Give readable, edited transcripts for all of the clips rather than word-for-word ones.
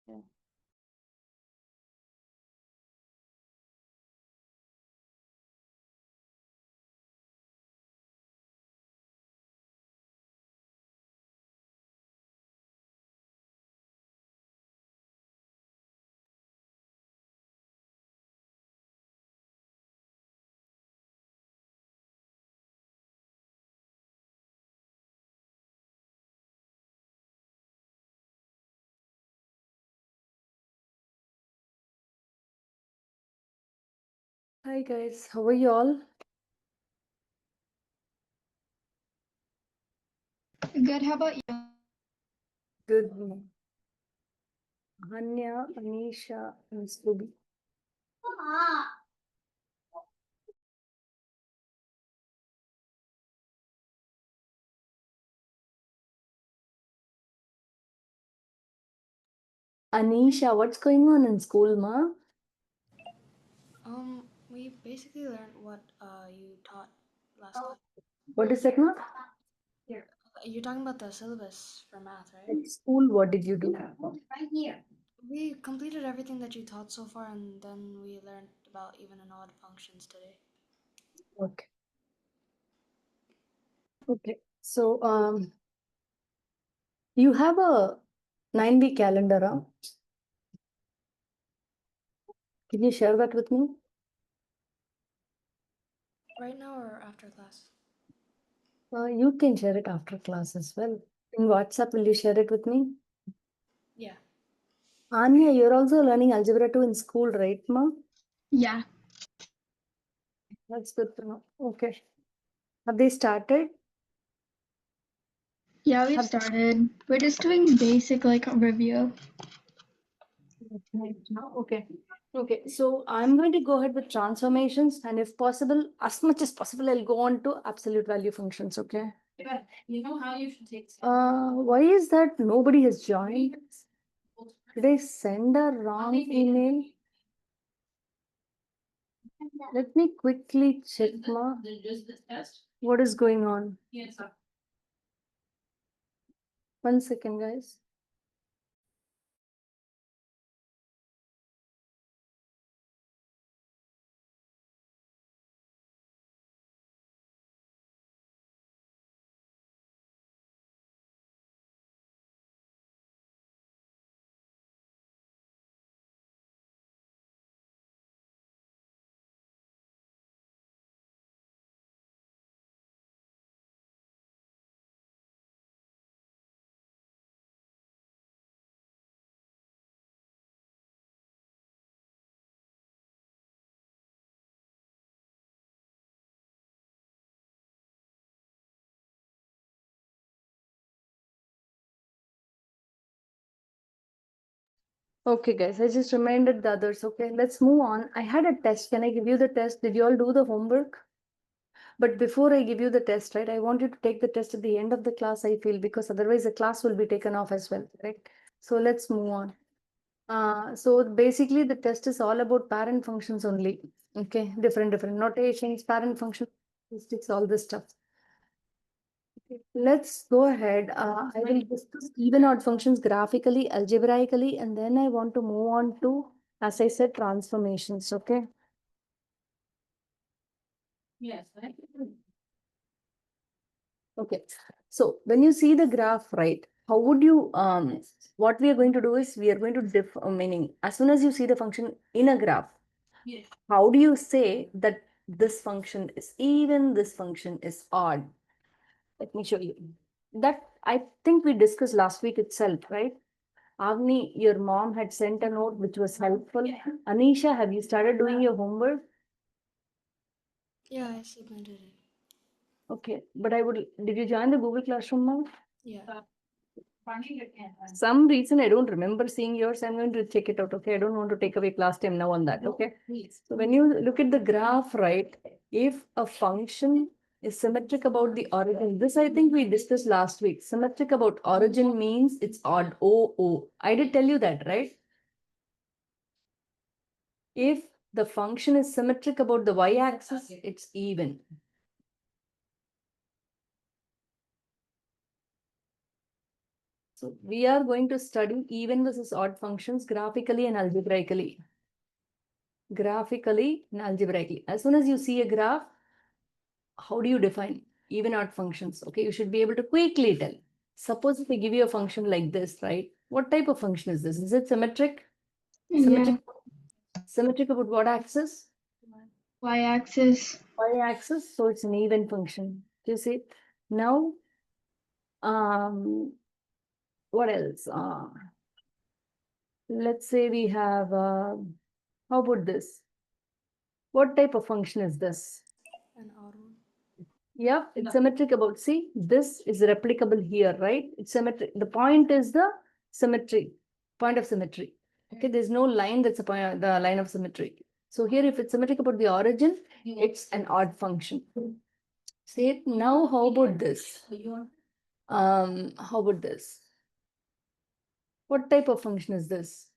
Yeah. Hi guys, how are you all? Good. How about you? Good. Hanya, Anisha, and Subi. Anisha, what's going on in school, ma? We basically learned what you taught last time. What is that, ma? You're talking about the syllabus for math, right? At school, what did you do? We completed everything that you taught so far, and then we learned about even and odd functions today. Okay. Okay. So, you have a 9-week calendar, huh? Can you share that with me? Right now or after class? You can share it after class as well. In WhatsApp, will you share it with me? Yeah. Anya, you're also learning algebra 2 in school, right, ma? Yeah. That's good to know. Okay. Have they started? Yeah, we've Have started. We're just doing basic review. Okay. Okay. So I'm going to go ahead with transformations, and if possible, as much as possible, I'll go on to absolute value functions. Okay. You know how you should take. Why is that nobody has joined? Did I send a wrong email? Let me quickly check, ma. What is going on? Yes. 1 second, guys. Okay, guys, I just reminded the others. Okay, let's move on. I had a test. Can I give you the test? Did you all do the homework? But before I give you the test, right, I want you to take the test at the end of the class, I feel, because otherwise the class will be taken off as well, right? So let's move on. So basically the test is all about parent functions only. Okay, different notations, parent function, statistics, all this stuff. Okay, let's go ahead. I will discuss even odd functions graphically, algebraically, and then I want to move on to, as I said, transformations. Okay. Yes. Okay. So when you see the graph, right, how would you, what we are going to do is we are going to meaning as soon as you see the function in a graph, Yes. how do you say that this function is even, this function is odd? Let me show you. That I think we discussed last week itself, right? Avni, your mom had sent a note which was helpful. Anisha, have you started doing your homework? Yeah, I submitted it. Okay, but did you join the Google Classroom now? Yeah. Some reason I don't remember seeing yours. I'm going to check it out. Okay, I don't want to take away class time now on that. Okay. So when you look at the graph, right, if a function is symmetric about the origin, this I think we discussed last week. Symmetric about origin means it's odd. O. I did tell you that, right? If the function is symmetric about the y-axis, it's even. So we are going to study even versus odd functions graphically and algebraically. Graphically and algebraically. As soon as you see a graph, how do you define even odd functions? Okay, you should be able to quickly tell. Suppose if I give you a function like this, right? What type of function is this? Is it symmetric? Yeah. Symmetric, symmetric about what axis? Y-axis. Y-axis. So it's an even function. Do you see? Now, what else? Let's say we have, how about this? What type of function is this? An odd one. Yeah, it's symmetric about, see, this is replicable here, right? It's symmetric. The point is the symmetry, point of symmetry. Okay, there's no line that's a point, the line of symmetry. So here, if it's symmetric about the origin, it's an odd function. See, now how about this? How about this? What type of function is this?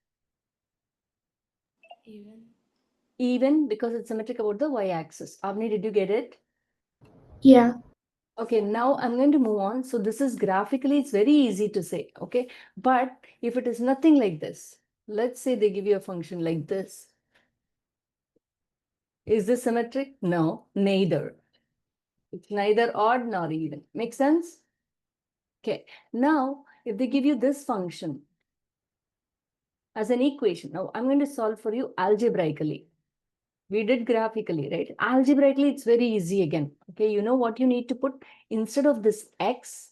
Even. Even, because it's symmetric about the y-axis. Avni, did you get it? Yeah. Okay, now I'm going to move on. So this is graphically, it's very easy to say, okay? But if it is nothing like this, let's say they give you a function like this. Is this symmetric? No, neither. It's neither odd nor even. Make sense? Okay, now if they give you this function as an equation, now I'm going to solve for you algebraically. We did graphically, right? Algebraically, it's very easy again. Okay, you know what you need to put? Instead of this x,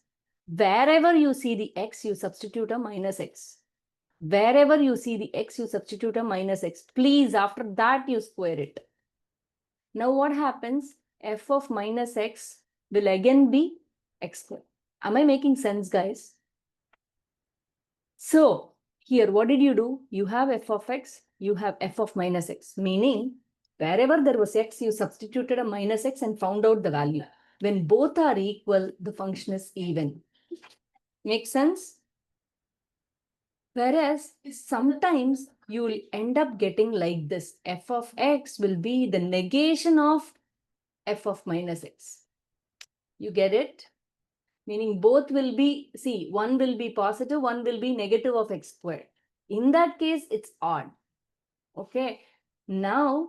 wherever you see the x, you substitute a minus x. Wherever you see the x, you substitute a minus x. Please, after that, you square it. Now what happens? F of minus x will again be x squared. Am I making sense, guys? So here, what did you do? You have f of x, you have f of minus x, meaning wherever there was x, you substituted a minus x and found out the value. When both are equal, the function is even. Make sense? Whereas sometimes you will end up getting like this. F of x will be the negation of f of minus x. You get it? Meaning both will be, see, one will be positive, one will be negative of x squared. In that case, it's odd. Okay. Now,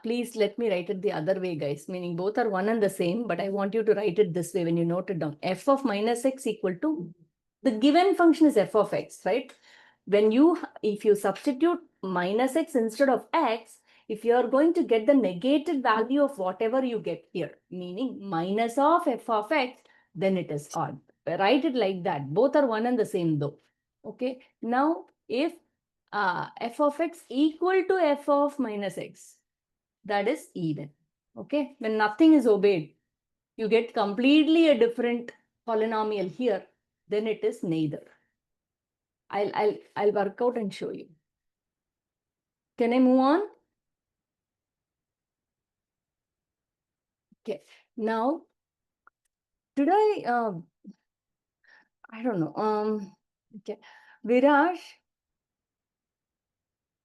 please let me write it the other way, guys. Meaning both are one and the same, but I want you to write it this way when you note it down. F of minus x equal to, the given function is f of x, right? If you substitute minus x instead of x, if you are going to get the negated value of whatever you get here, meaning minus of f of x, then it is odd. Write it like that. Both are one and the same though. Okay. Now, if f of x equal to f of minus x, that is even. Okay. When nothing is obeyed, you get completely a different polynomial here, then it is neither. I'll work out and show you. Can I move on? Okay. Now, did I don't know. Okay. Viraj.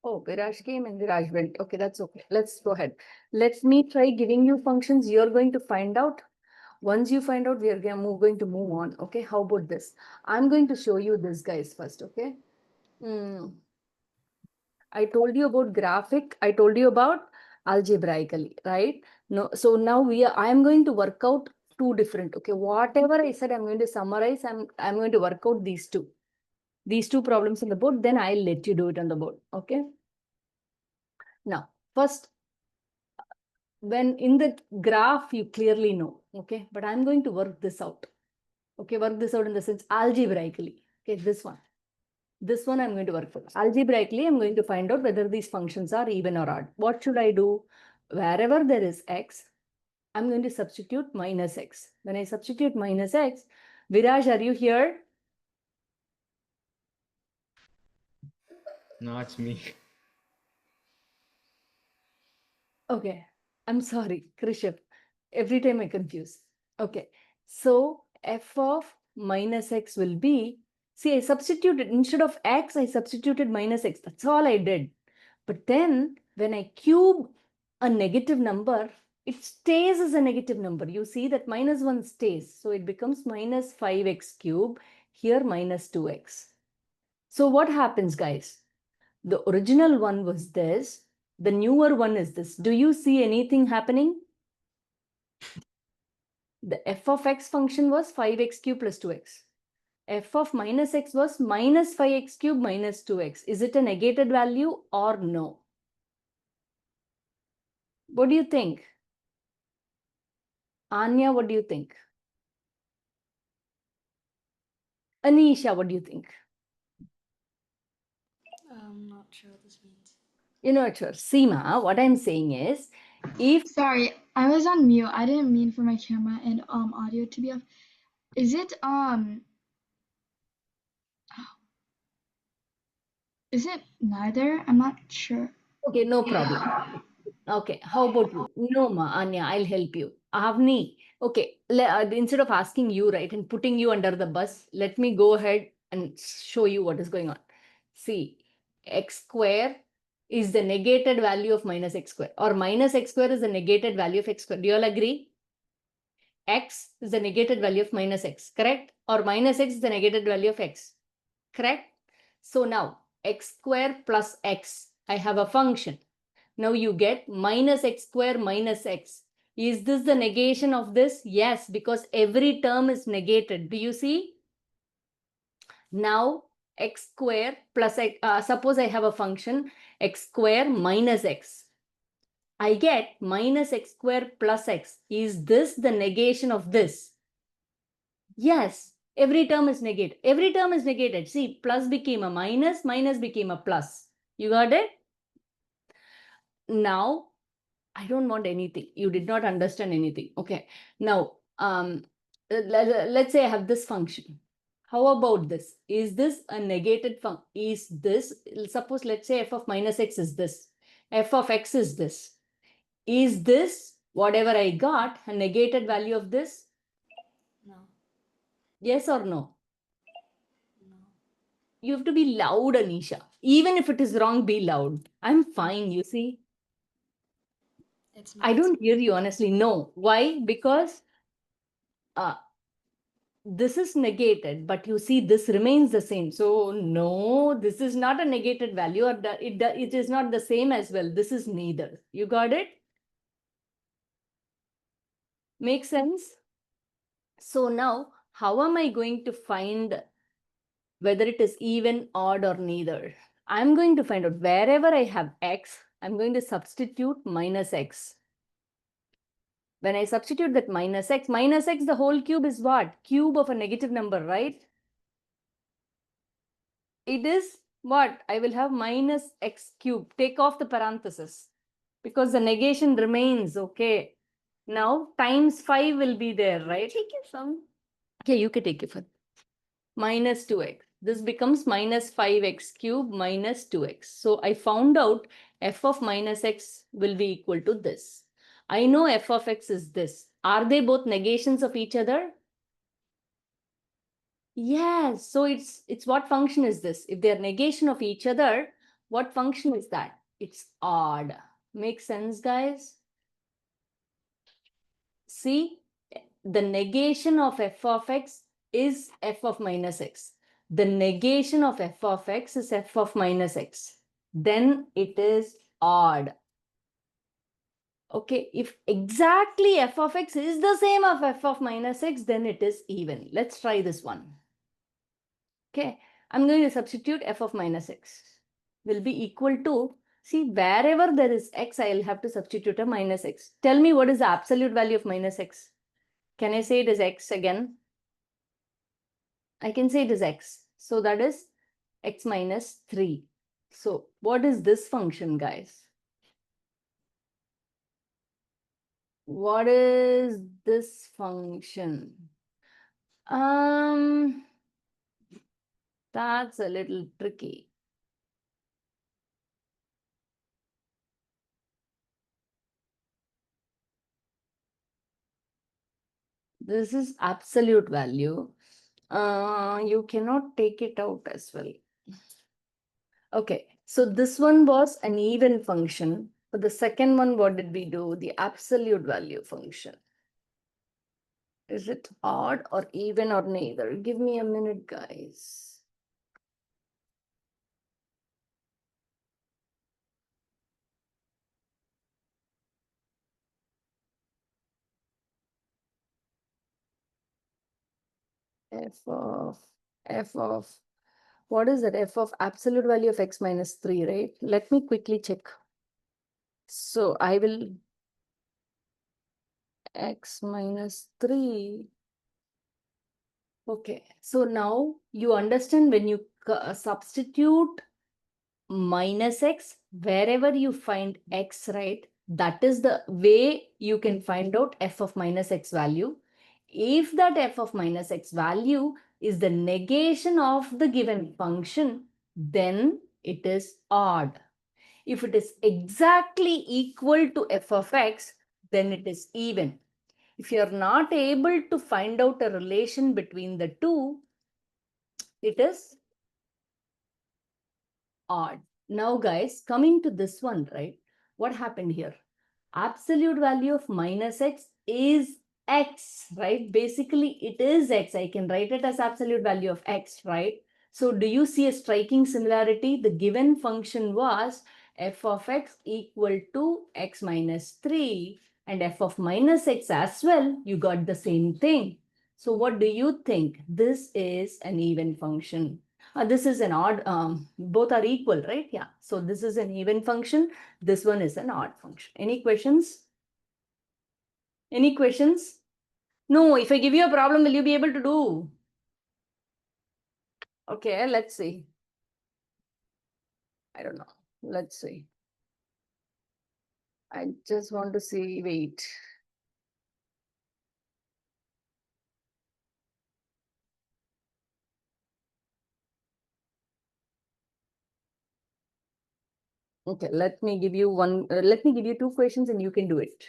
Oh, Viraj came and Viraj went. Okay, that's okay. Let's go ahead. Let me try giving you functions. You're going to find out. Once you find out, we are going to move on. Okay, how about this? I'm going to show you this, guys, first. Okay. I told you about graphic. I told you about algebraically, right? No, so now I am going to work out two different. Okay, whatever I said, I'm going to summarize. I'm going to work out these two problems on the board. Then I'll let you do it on the board. Okay. Now, first, when in the graph, you clearly know. Okay, but I'm going to work this out. Okay, work this out in the sense algebraically. Okay, this one. This one I'm going to work for. Algebraically, I'm going to find out whether these functions are even or odd. What should I do? Wherever there is x, I'm going to substitute minus x. When I substitute minus x, Viraj, are you here? No, it's me. Okay, I'm sorry, Krishav. Every time I confuse. Okay, so f of minus x will be, see, I substituted, instead of x, I substituted minus x. That's all I did. But then when I cube a negative number, it stays as a negative number. You see that minus 1 stays. So it becomes minus 5x cube. here minus 2x. So what happens, guys? The original one was this. The newer one is this. Do you see anything happening? The f of x function was 5x cubed plus 2x. F of minus x was minus 5x cubed minus 2x. Is it a negated value or no? What do you think? Anya, what do you think? Anisha, what do you think? I'm not sure what this means. You know, sure. Seema, what I'm saying is, if Sorry, I was on mute. I didn't mean for my camera and audio to be off. Is it is it neither? I'm not sure. okay, no problem. Okay, how about you? No, ma, Anya, I'll help you. Avni, okay, instead of asking you, right, and putting you under the bus, let me go ahead and show you what is going on. See, x square is the negated value of minus x square, or minus x square is the negated value of x square. Do you all agree? X is the negated value of minus x, correct? Or minus x is the negated value of x, correct? So now, x square plus x, I have a function. Now you get minus x square minus x. Is this the negation of this? Yes, because every term is negated. Do you see? Now x square plus x, suppose I have a function x square minus x. I get minus x square plus x. Is this the negation of this? Yes, every term is negated. Every term is negated. See, plus became a minus, minus became a plus. You got it? Now, I don't want anything. You did not understand anything. Okay. Now, let's say I have this function. How about this? Is this a negated function? Is this, suppose, let's say f of minus x is this. F of x is this. Is this, whatever I got, a negated value of this? No. Yes or no? No. You have to be loud, Anisha. Even if it is wrong, be loud. I'm fine, you see. It's I not. don't hear you, honestly. No. Why? Because this is negated, but you see this remains the same. So no, this is not a negated value, or it is not the same as well. This is neither. You got it? Make sense? So now, how am I going to find whether it is even, odd, or neither? I'm going to find out wherever I have x, I'm going to substitute minus x. When I substitute that minus x, the whole cube is what? Cube of a negative number, right? It is what? I will have minus x cube. Take off the parenthesis because the negation remains, okay? Now times 5 will be there, right? Take your phone. Okay, you can take your phone. Minus 2x. This becomes minus 5x cube minus 2x. So I found out f of minus x will be equal to this. I know f of x is this. Are they both negations of each other? Yes. So it's what function is this? If they're negation of each other, what function is that? It's odd. Makes sense, guys? See, the negation of f of x is f of minus x. The negation of f of x is f of minus x. Then it is odd. Okay, if exactly f of x is the same of f of minus x, then it is even. Let's try this one. Okay, I'm going to substitute f of minus x will be equal to, see, wherever there is x, I'll have to substitute a minus x. Tell me what is the absolute value of minus x. Can I say it is x again? I can say it is x. So that is x minus 3. So what is this function, guys? What is this function? That's a little tricky. This is absolute value. You cannot take it out as well. Okay, so this one was an even function. But the second one, what did we do? The absolute value function. Is it odd or even or neither? Give me a minute, guys. F of what is that? F of absolute value of x minus 3, right? Let me quickly check. So I will x minus 3. Okay, so now you understand when you substitute minus x wherever you find x, right? That is the way you can find out f of minus x value. If that f of minus x value is the negation of the given function, then it is odd. If it is exactly equal to f of x, then it is even. If you are not able to find out a relation between the two, it is odd. Now, guys, coming to this one, right? What happened here? Absolute value of minus x is x, right? Basically, it is x. I can write it as absolute value of x, right? So do you see a striking similarity? The given function was f of x equal to x minus 3 and f of minus x as well. You got the same thing. So what do you think? This is an even function. This is an odd, both are equal, right? Yeah. So this is an even function. This one is an odd function. Any questions? Any questions? No, if I give you a problem, will you be able to do? Okay, let's see. I don't know. Let's see. I just want to see, wait. Okay, let me give you let me give you two questions and you can do it.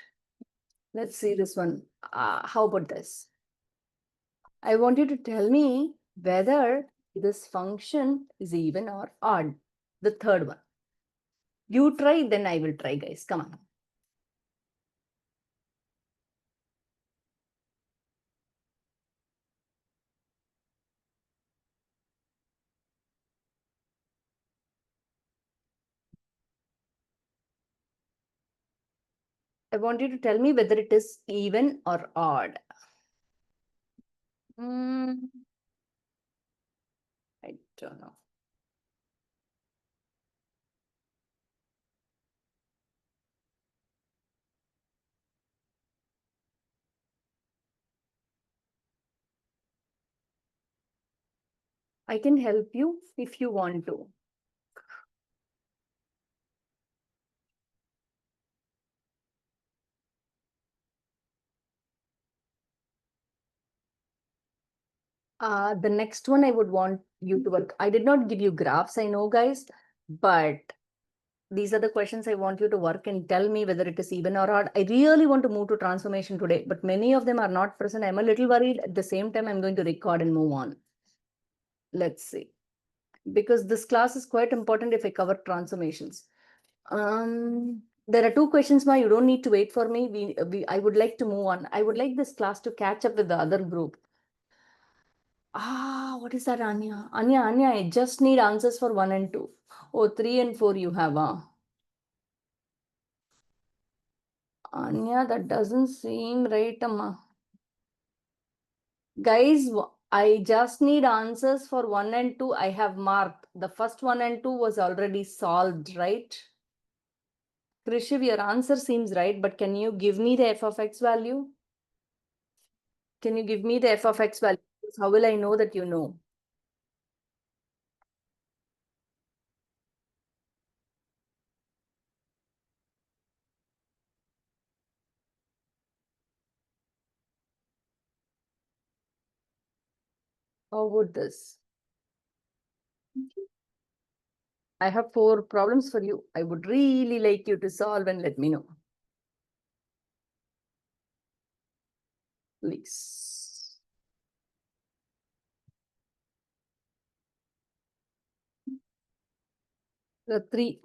Let's see this one. How about this? I want you to tell me whether this function is even or odd. The third one. You try, then I will try, guys. Come on. I want you to tell me whether it is even or odd. Hmm, I don't know. I can help you if you want to. The next one I would want you to work. I did not give you graphs, I know, guys, but these are the questions I want you to work and tell me whether it is even or odd. I really want to move to transformation today, but many of them are not present. I'm a little worried. At the same time, I'm going to record and move on. Let's see. Because this class is quite important if I cover transformations. There are two questions, Ma. You don't need to wait for me. I would like to move on. I would like this class to catch up with the other group. What is that, Anya? Anya, I just need answers for 1 and 2. Oh, 3 and 4 you have, Anya, that doesn't seem right, Amma. Guys, I just need answers for 1 and 2. I have marked. The first 1 and 2 was already solved, right? Krishiv, your answer seems right, but can you give me the f of x value? Can you give me the f of x value? How will I know that you know? How would this? I have 4 problems for you. I would really like you to solve and let me know. Please. The 3.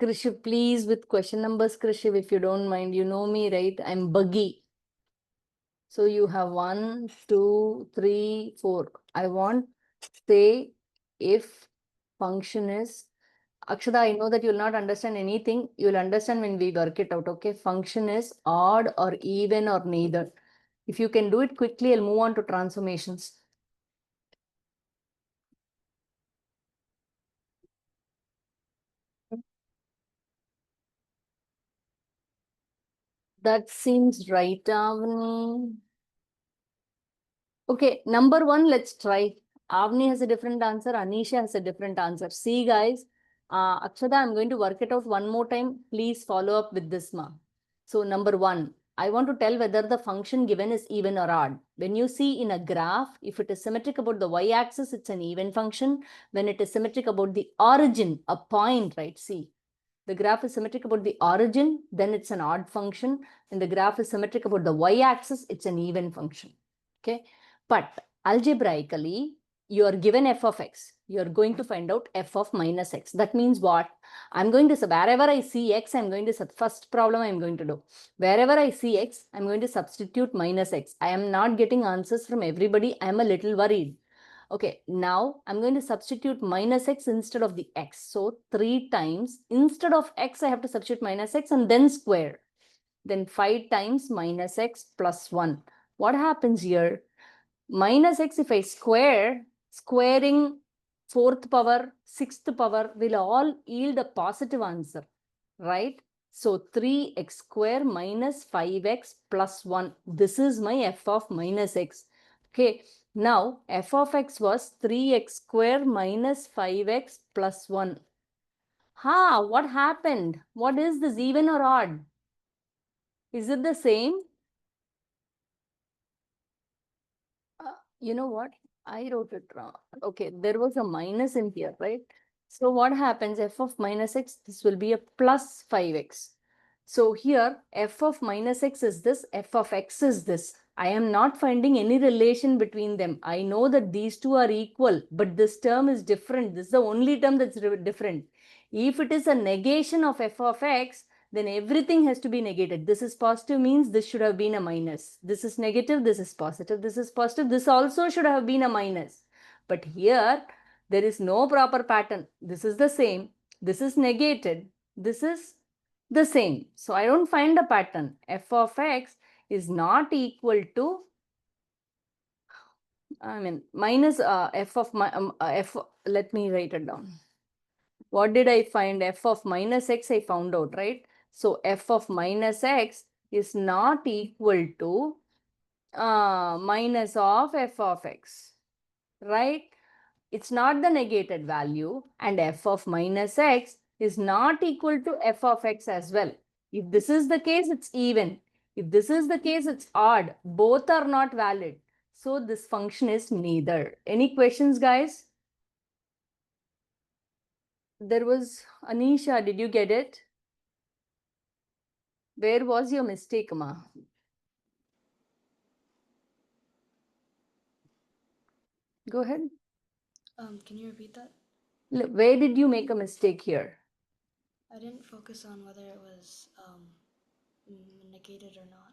Krishiv, please, with question numbers, Krishiv, if you don't mind. You know me, right? I'm buggy. So you have 1, 2, 3, 4. I want say if function is Akshada, I know that you'll not understand anything. You'll understand when we work it out. Okay. Function is odd or even or neither. If you can do it quickly, I'll move on to transformations. That seems right, Avni. Okay, number one, let's try. Avni has a different answer. Anisha has a different answer. See, guys, Akshada, I'm going to work it out one more time. Please follow up with this, ma. So, number one, I want to tell whether the function given is even or odd. When you see in a graph, if it is symmetric about the y-axis, it's an even function. When it is symmetric about the origin, a point, right? See, the graph is symmetric about the origin, then it's an odd function. When the graph is symmetric about the y-axis, it's an even function. Okay. But algebraically, you are given f of x. You are going to find out f of minus x. That means what? I'm going to, wherever I see x, I'm going to, first problem I'm going to do. Wherever I see x, I'm going to substitute minus x. I am not getting answers from everybody. I'm a little worried. Okay, now I'm going to substitute minus x instead of the x. So 3 times, instead of x, I have to substitute minus x and then square. Then 5 times minus x plus 1. What happens here? Minus x, if I square, squaring 4th power, 6th power will all yield a positive answer, right? So 3x square minus 5x plus 1. This is my f of minus x. Okay, now f of x was 3x square minus 5x plus 1. Ha, what happened? What is this, even or odd? Is it the same? You know what? I wrote it wrong. Okay, there was a minus in here, right? So what happens? F of minus x, this will be a plus 5x. So here, f of minus x is this, f of x is this. I am not finding any relation between them. I know that these two are equal, but this term is different. This is the only term that's different. If it is a negation of f of x, then everything has to be negated. This is positive means this should have been a minus. This is negative, this is positive, this is positive. This also should have been a minus. But here, there is no proper pattern. This is the same. This is negated. This is the same. So I don't find a pattern. F of x is not equal to, minus f of my, f, let me write it down. What did I find? F of minus x I found out, right? So f of minus x is not equal to minus of f of x, right? It's not the negated value, and f of minus x is not equal to f of x as well. If this is the case, it's even. If this is the case, it's odd. Both are not valid. So this function is neither. Any questions, guys? There was Anisha, did you get it? Where was your mistake, ma? Go ahead. Can you repeat that? Where did you make a mistake here? I didn't focus on whether it was negated or not.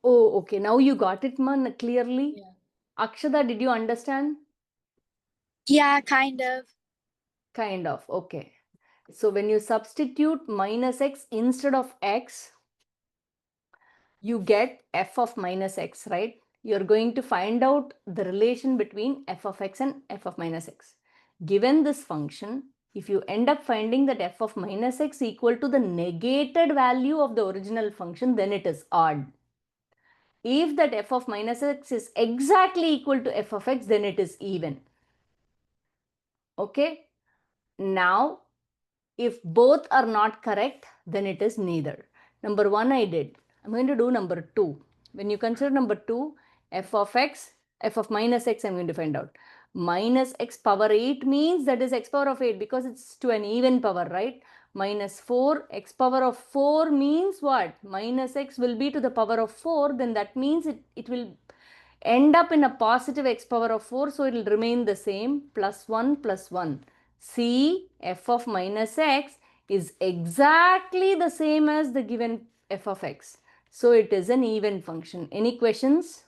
Oh, okay. Now you got it, man, clearly. Yeah. Akshada, did you understand? Yeah, kind of. Kind of. Okay. So when you substitute minus x instead of x, you get f of minus x, right? You're going to find out the relation between f of x and f of minus x. Given this function, if you end up finding that f of minus x equal to the negated value of the original function, then it is odd. If that f of minus x is exactly equal to f of x, then it is even. Okay. Now, if both are not correct, then it is neither. Number one I did. I'm going to do number two. When you consider number two, f of x, f of minus x, I'm going to find out. Minus x power 8 means that is x power of 8 because it's to an even power, right? Minus 4, x power of 4 means what? Minus x will be to the power of 4, then that means it will end up in a positive x power of 4, so it will remain the same, plus 1 plus 1. See, f of minus x is exactly the same as the given f of x. So it is an even function. Any questions?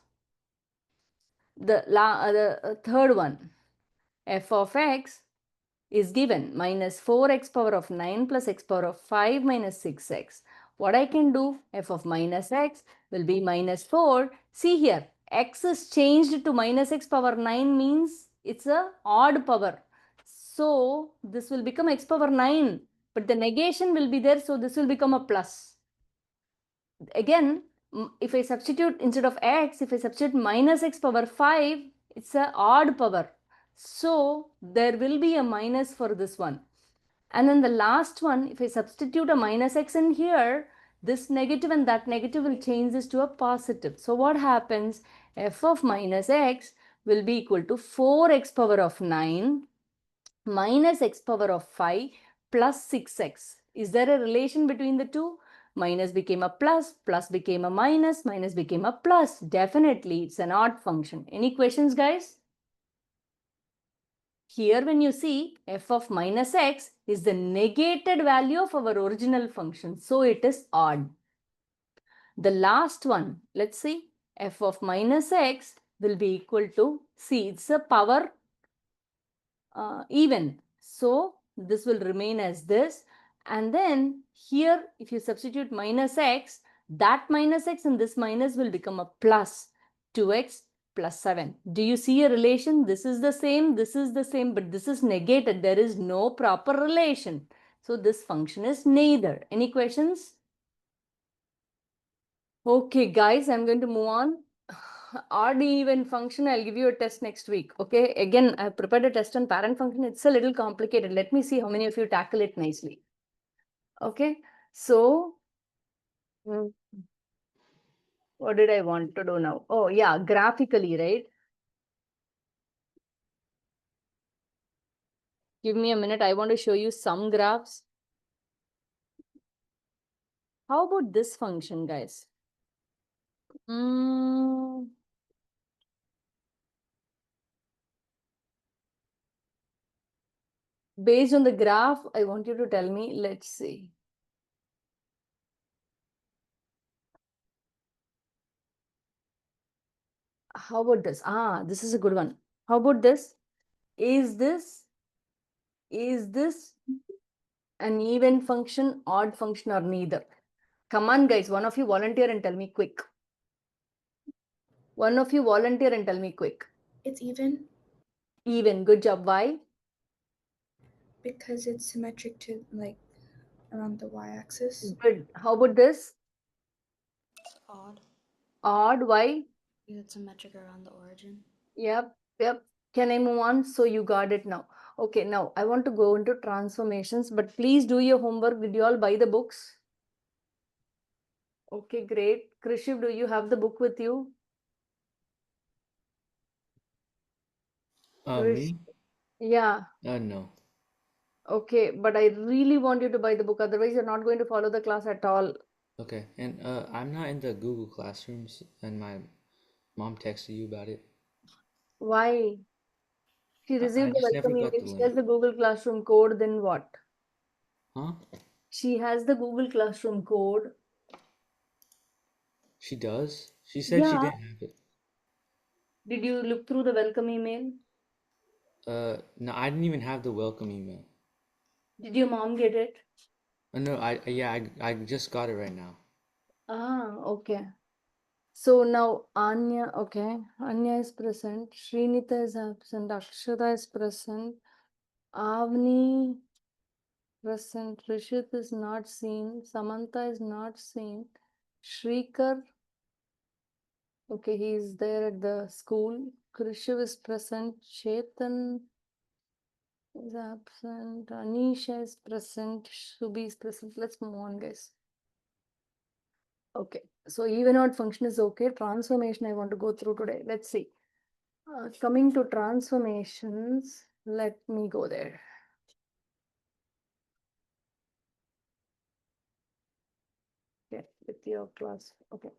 The third one, f of x is given minus 4x power of 9 plus x power of 5 minus 6x. What I can do, f of minus x will be minus 4. See here, x is changed to minus x power 9 means it's a odd power. So this will become x power 9, but the negation will be there, so this will become a plus. Again, if I substitute instead of x, if I substitute minus x power 5, it's a odd power. So there will be a minus for this one. And then the last one, if I substitute a minus x in here, this negative and that negative will change this to a positive. So what happens? F of minus x will be equal to 4x power of 9 minus x power of 5 plus 6x. Is there a relation between the two? Minus became a plus became a minus became a plus. Definitely, it's an odd function. Any questions, guys? Here when you see f of minus x is the negated value of our original function. So it is odd. The last one, let's see, f of minus x will be equal to, see, it's a power even. So this will remain as this. And then here, if you substitute minus x, that minus x and this minus will become a plus 2x plus 7. Do you see a relation? This is the same, but this is negated. There is no proper relation. So this function is neither. Any questions? Okay, guys, I'm going to move on. Odd even function, I'll give you a test next week. Okay, again, I've prepared a test on parent function. It's a little complicated. Let me see how many of you tackle it nicely. Okay, so what did I want to do now? Oh, yeah, graphically, right? Give me a minute. I want to show you some graphs. How about this function, guys? Based on the graph, I want you to tell me. Let's see. How about this? This is a good one. How about this? Is this an even function, odd function, or neither? Come on, guys. One of you volunteer and tell me quick. One of you volunteer and tell me quick. It's even Even. Good job. Why? because it's symmetric to like around the y-axis. Good. How about this? Odd. Odd. Why? Because it's symmetric around the origin. Yep. Can I move on? So you got it now. Okay, now I want to go into transformations, but please do your homework. Did you all buy the books? Okay, great. Krishiv, do you have the book with you? Me? Yeah. No. Okay, but I really want you to buy the book. Otherwise, you're not going to follow the class at all. Okay, and I'm not in the Google Classrooms, and my mom texted you about it. Why? She I received the just never welcome got email. the She link. has the Google Classroom code. Then what? Huh? She has the Google Classroom code. She does? She said she Yeah. didn't have it. Did you look through the welcome email? No, I didn't even have the welcome email. Did your mom get it? No, I just got it right now. Okay. So now Anya, okay. Anya is present. Srinita is absent. Akshara is present. Avni present. Rishit is not seen. Samantha is not seen. Shrikar, okay, he is there at the school. Krishiv is present. Chetan is absent. Anisha is present. Shubhi is present. Let's move on, guys. Okay, so even odd function is okay. Transformation I want to go through today. Let's see. Coming to transformations, let me go there. Okay, with your class. Okay.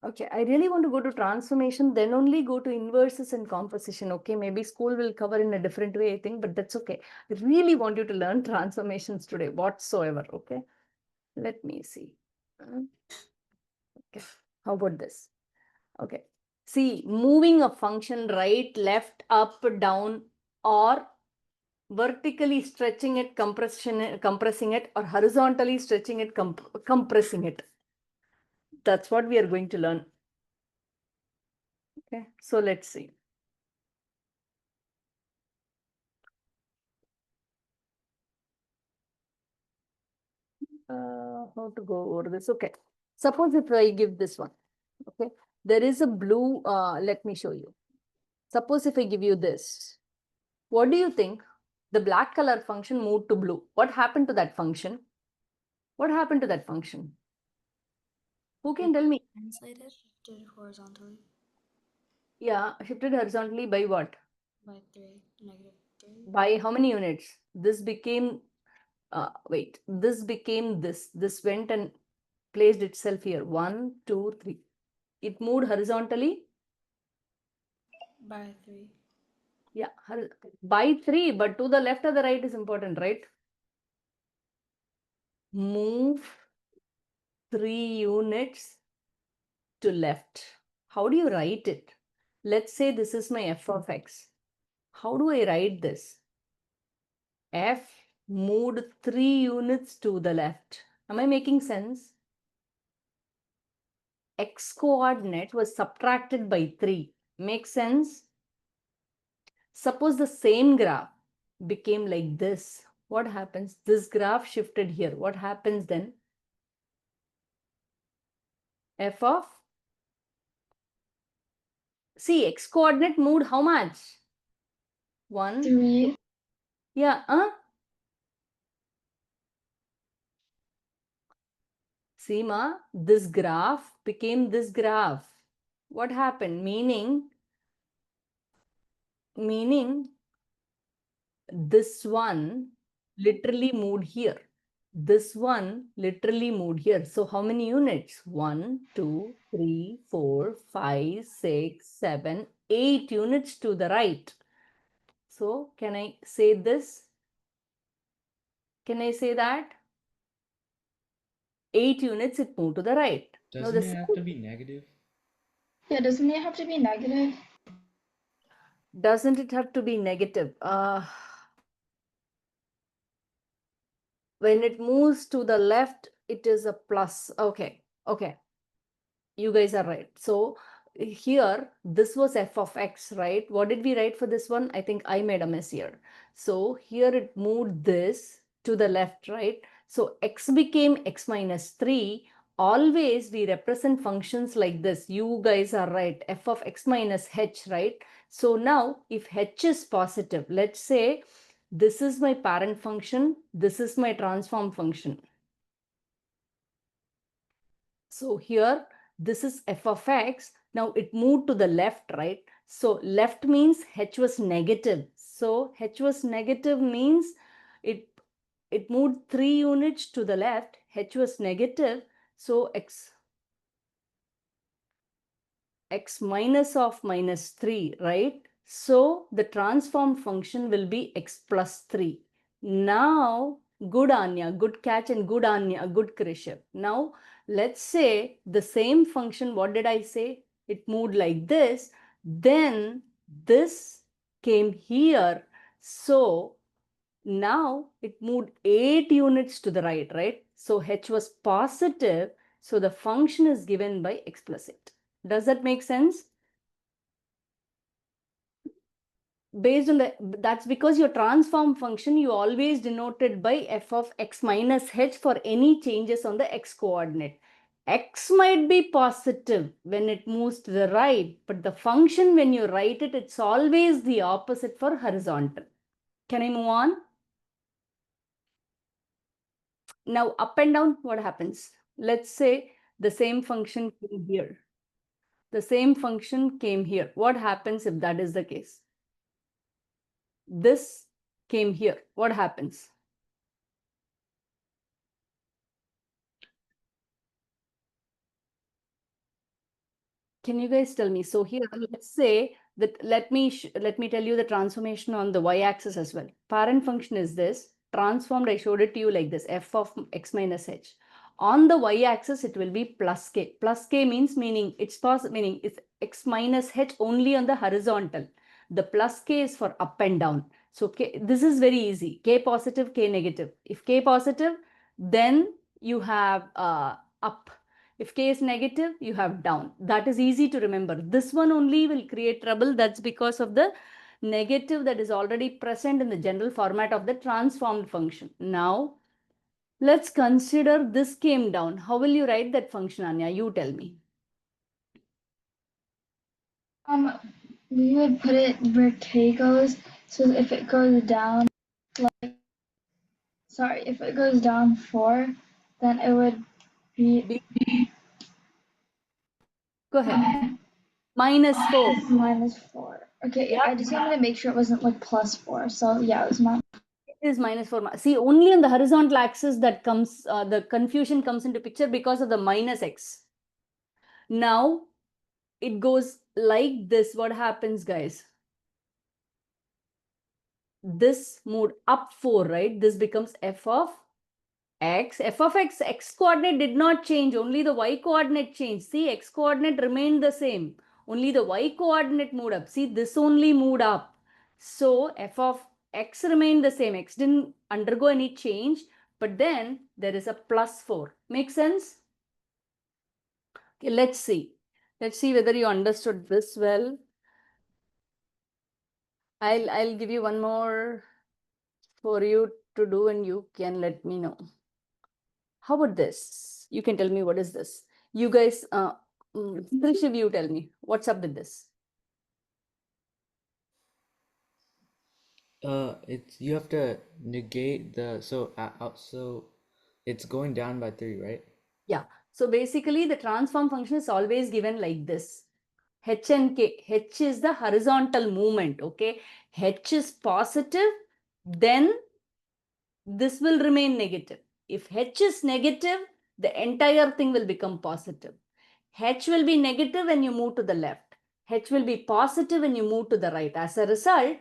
Okay, I really want to go to transformation, then only go to inverses and composition. Okay, maybe school will cover in a different way, I think, but that's okay. I really want you to learn transformations today, whatsoever. Okay, let me see. Okay, how about this? Okay, see, moving a function right, left, up, down, or vertically stretching it, compressing it, or horizontally stretching it, compressing it. That's what we are going to learn. Okay, so let's see. How to go over this? Okay, suppose if I give this one, okay, there is a blue, let me show you. Suppose if I give you this, what do you think? The black color function moved to blue. What happened to that function? What happened to that function? Who can tell me? Translated? Shifted horizontally Yeah, shifted horizontally by what? by 3, -3. By how many units? This became, wait, this became this. This went and placed itself here. 1, 2, 3. It moved horizontally. By 3. Yeah, by 3, but to the left or the right is important, right? Move 3 units to left. How do you write it? Let's say this is my f of x. How do I write this? F moved 3 units to the left. Am I making sense? X coordinate was subtracted by 3. Makes sense? Suppose the same graph became like this. What happens? This graph shifted here. What happens then? F of, see, x coordinate moved how much? 1, 3. 2. Yeah, see ma, this graph became this graph. What happened? Meaning this one literally moved here. This one literally moved here. So how many units? 1, 2, 3, 4, 5, 6, 7, 8 units to the right. So can I say this? Can I say that? 8 units it moved to the right. Now Doesn't the it have to be negative? Yeah, doesn't it have to be negative? doesn't it have to be negative? When it moves to the left, it is a plus. Okay, okay. You guys are right. So here, this was f of x, right? What did we write for this one? I think I made a mess here. So here it moved this to the left, right? So x became x minus 3. Always we represent functions like this. You guys are right. F of x minus h, right? So now if h is positive, let's say this is my parent function, this is my transform function. So here, this is f of x. Now it moved to the left, right? So left means h was negative. So h was negative means it, it moved 3 units to the left. H was negative. So x minus of minus 3, right? So the transform function will be x plus 3. Now, good Anya, good catch and good Anya, good Krishav. Now, let's say the same function, what did I say? It moved like this. Then this came here. So now it moved 8 units to the right, right? So h was positive. So the function is given by x plus 8. Does that make sense? Based on that's because your transform function, you always denoted by f of x minus h for any changes on the x coordinate. X might be positive when it moves to the right, but the function when you write it, it's always the opposite for horizontal. Can I move on? Now up and down, what happens? Let's say the same function came here. The same function came here. What happens if that is the case? This came here. What happens? Can you guys tell me? So here, let's say that let me tell you the transformation on the y-axis as well. Parent function is this transformed. I showed it to you like this: f of x minus h. On the y-axis, it will be plus k. Plus k meaning it's x minus h only on the horizontal. The plus k is for up and down. So k, this is very easy. K positive, k negative. If k positive, then you have up. If k is negative, you have down. That is easy to remember. This one only will create trouble. That's because of the negative that is already present in the general format of the transformed function. Now, let's consider this came down. How will you write that function, Anya? You tell me. We would put it where k goes. So if it goes down, if it goes down 4, then it would be Go ahead. Minus 4. minus 4. Okay, Yeah. I just wanted to make sure it wasn't like plus 4. So yeah, it was minus. It is minus 4. See, only on the horizontal axis that comes, the confusion comes into picture because of the minus x. Now, it goes like this. What happens, guys? This moved up 4, right? This becomes f of x. F of x, x coordinate did not change. Only the y coordinate changed. See, x coordinate remained the same. Only the y coordinate moved up. See, this only moved up. So, f of x remained the same. X didn't undergo any change. But then there is a plus 4. Make sense? Okay, let's see. Let's see whether you understood this well. I'll give you one more for you to do and you can let me know. How about this? You can tell me what is this. You guys, Rishiv, you tell me what's up with this. It's you have to negate the so it's going down by 3, right? Yeah. So basically the transform function is always given like this. H and K. H is the horizontal movement. Okay. H is positive, then this will remain negative. If H is negative, the entire thing will become positive. H will be negative when you move to the left. H will be positive when you move to the right. As a result,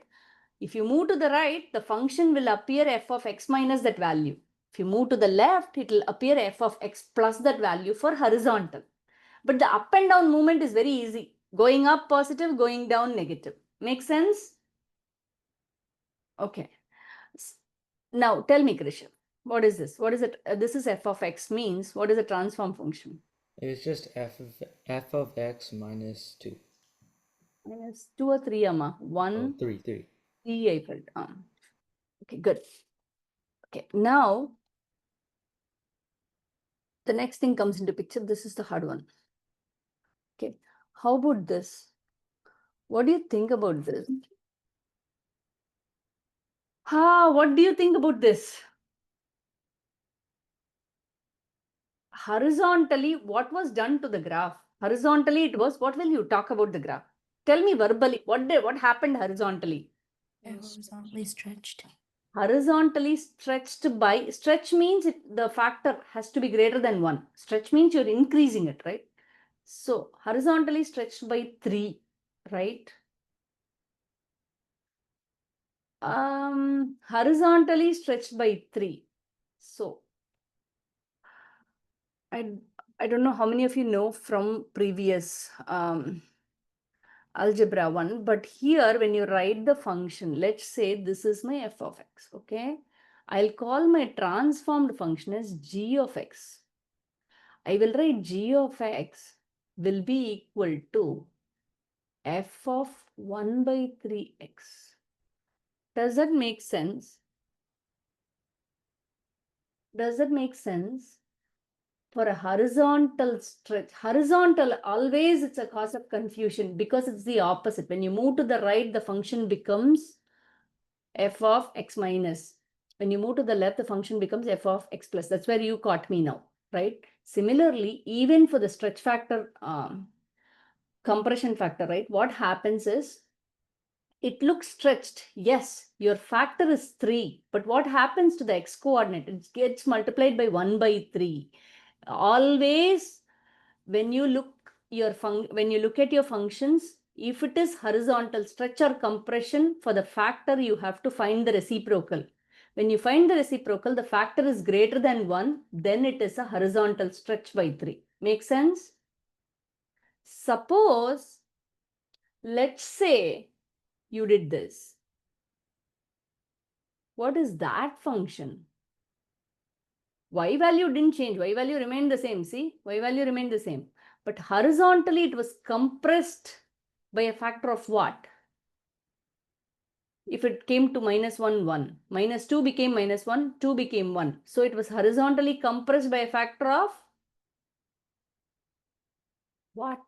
if you move to the right, the function will appear f of x minus that value. If you move to the left, it will appear f of x plus that value for horizontal. But the up and down movement is very easy. Going up positive, going down negative. Make sense? Okay. Now tell me, Krishan, what is this? What is it? This is f of x means. What is a transform function? It's just f of x minus 2. Minus 2 or 3, Amma? 1, Oh, 3, 3. 3 I felt. Okay, good. Okay, now the next thing comes into picture. This is the hard one. Okay, how about this? What do you think about this? What do you think about this? Horizontally, what was done to the graph? Horizontally, it was, what will you talk about the graph? Tell me verbally, what happened horizontally? Horizontally stretched. Horizontally stretched by, stretch means the factor has to be greater than 1. Stretch means you're increasing it, right? So horizontally stretched by 3, right? Horizontally stretched by 3. So I don't know how many of you know from previous algebra 1, but here when you write the function, let's say this is my f of x, okay? I'll call my transformed function as g of x. I will write g of x will be equal to f of 1 by 3x. Does that make sense? Does that make sense? For a horizontal stretch, horizontal, always it's a cause of confusion because it's the opposite. When you move to the right, the function becomes f of x minus. When you move to the left, the function becomes f of x plus. That's where you caught me now, right? Similarly, even for the stretch factor, compression factor, right? What happens is, it looks stretched. Yes, your factor is 3. But what happens to the x coordinate? It gets multiplied by 1 by 3. Always, when you look when you look at your functions, if it is horizontal stretch or compression, for the factor you have to find the reciprocal. When you find the reciprocal, the factor is greater than 1, then it is a horizontal stretch by 3. Make sense? Suppose, let's say you did this. What is that function? Y value didn't change. Y value remained the same. See, Y value remained the same. But horizontally, it was compressed by a factor of what? If it came to minus 1, 1. Minus 2 became minus 1, 2 became 1. So it was horizontally compressed by a factor of what?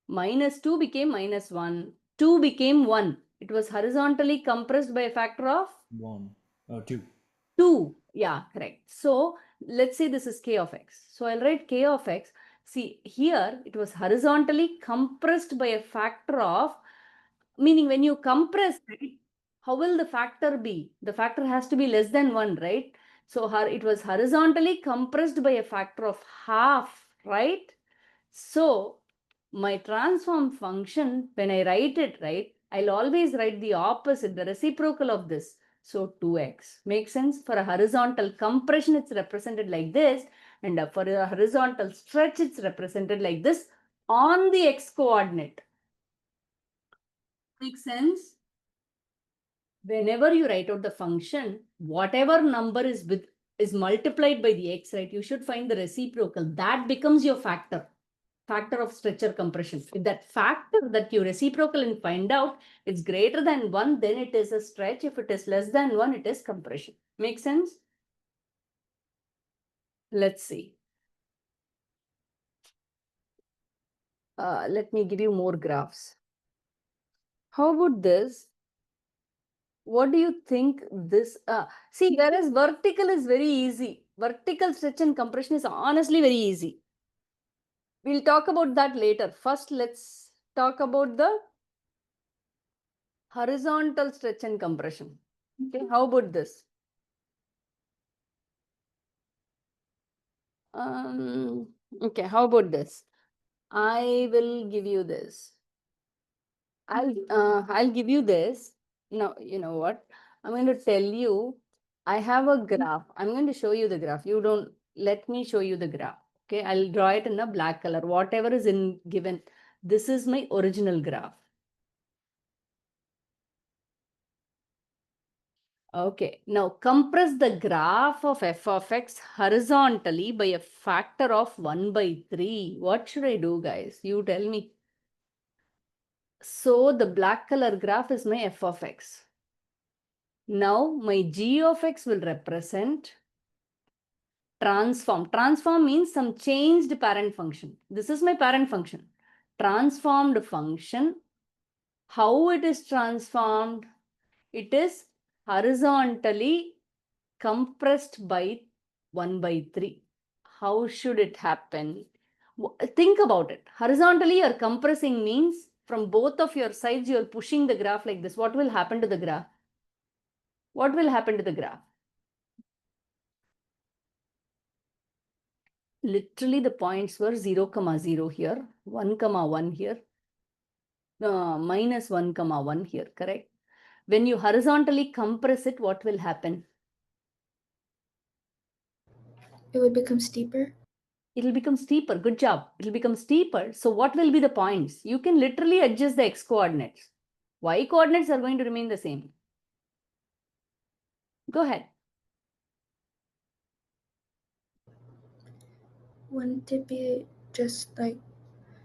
Minus 2 became minus 1. 2 became 1. It was horizontally compressed by a factor of 2. 2. Yeah, correct. So let's say this is k of x. So I'll write k of x. See, here it was horizontally compressed by a factor of, meaning when you compress it, how will the factor be? The factor has to be less than 1, right? So it was horizontally compressed by a factor of half, right? So my transform function, when I write it, right, I'll always write the opposite, the reciprocal of this. So 2x. Makes sense? For a horizontal compression, it's represented like this. And for a horizontal stretch, it's represented like this on the x coordinate. Makes sense? Whenever you write out the function, whatever number is multiplied by the x, right, you should find the reciprocal. That becomes your factor of stretcher compression. If that factor that you reciprocal and find out is greater than 1, then it is a stretch. If it is less than 1, it is compression. Make sense? Let's see. Let me give you more graphs. How about this? What do you think this? See, whereas vertical is very easy. Vertical stretch and compression is honestly very easy. We'll talk about that later. First, let's talk about the horizontal stretch and compression. Okay, how about this? Okay, how about this? I will give you this. I'll give you this. Now, you know what? I'm going to tell you, I have a graph. I'm going to show you the graph. You don't let me show you the graph. Okay, I'll draw it in a black color. Whatever is in given. This is my original graph. Okay, now compress the graph of f of x horizontally by a factor of 1 by 3. What should I do, guys? You tell me. So the black color graph is my f of x. Now my g of x will represent transform. Transform means some changed parent function. This is my parent function. Transformed function. How it is transformed? It is horizontally compressed by 1 by 3. How should it happen? Think about it. Horizontally you're compressing means from both of your sides you're pushing the graph like this. What will happen to the graph? What will happen to the graph? Literally the points were 0, 0 here, 1, 1 here, minus 1, 1 here, correct? When you horizontally compress it, what will happen? It would become steeper. It'll become steeper. Good job. It'll become steeper. So what will be the points? You can literally adjust the x coordinates. Y coordinates are going to remain the same. Go ahead. Wouldn't it be just like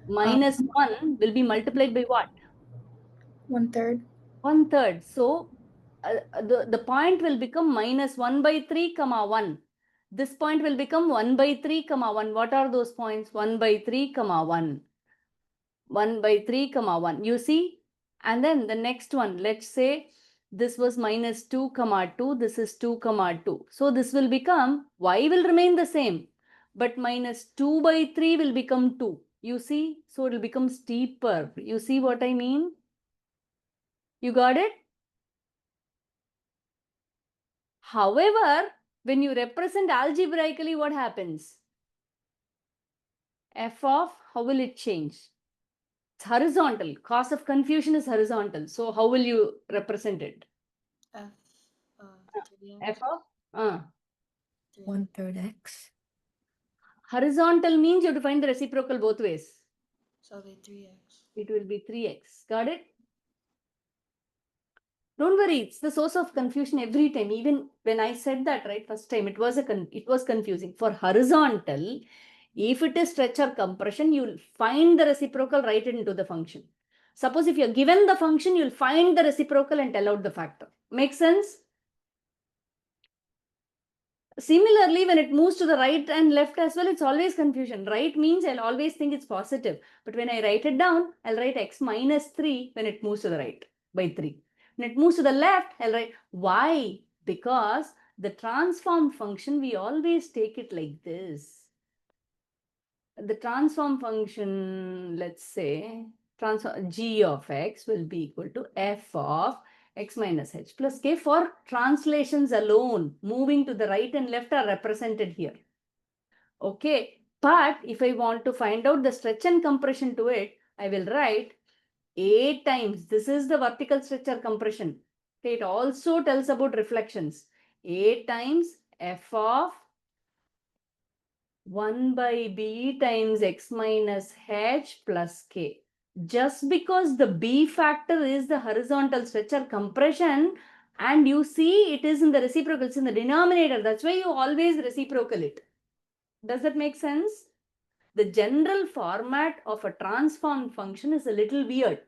Minus 1 will be multiplied by what? 1/3? 1/3. So the point will become minus 1 by 3, 1. This point will become 1 by 3, 1. What are those points? 1 by 3, 1. 1 by 3, 1. You see? And then the next one, let's say this was minus 2, 2. This is 2, 2. So this will become, y will remain the same. But minus 2 by 3 will become 2. You see? So it will become steeper. You see what I mean? You got it? However, when you represent algebraically, what happens? F of, how will it change? It's horizontal. Cause of confusion is horizontal. So how will you represent it? F of 3x. F of 3x. 1/3 x. horizontal means you have to find the reciprocal both ways. So it'll be 3x. It will be 3x. Got it? Don't worry, it's the source of confusion every time. Even when I said that, right, first time, it was confusing. For horizontal, if it is stretch or compression, you'll find the reciprocal, write it into the function. Suppose if you're given the function, you'll find the reciprocal and tell out the factor. Make sense? Similarly, when it moves to the right and left as well, it's always confusion. Right means I'll always think it's positive. But when I write it down, I'll write x minus 3 when it moves to the right by 3. When it moves to the left, I'll write y, because the transform function, we always take it like this. The transform function, let's say, g of x will be equal to f of x minus h plus k. For translations alone, moving to the right and left are represented here. Okay, but if I want to find out the stretch and compression to it, I will write a times, this is the vertical stretch or compression. Okay, it also tells about reflections. A times f of 1 by b times x minus h plus k. Just because the b factor is the horizontal stretch or compression, and you see it is in the reciprocal, it's in the denominator. That's why you always reciprocal it. Does that make sense? The general format of a transform function is a little weird.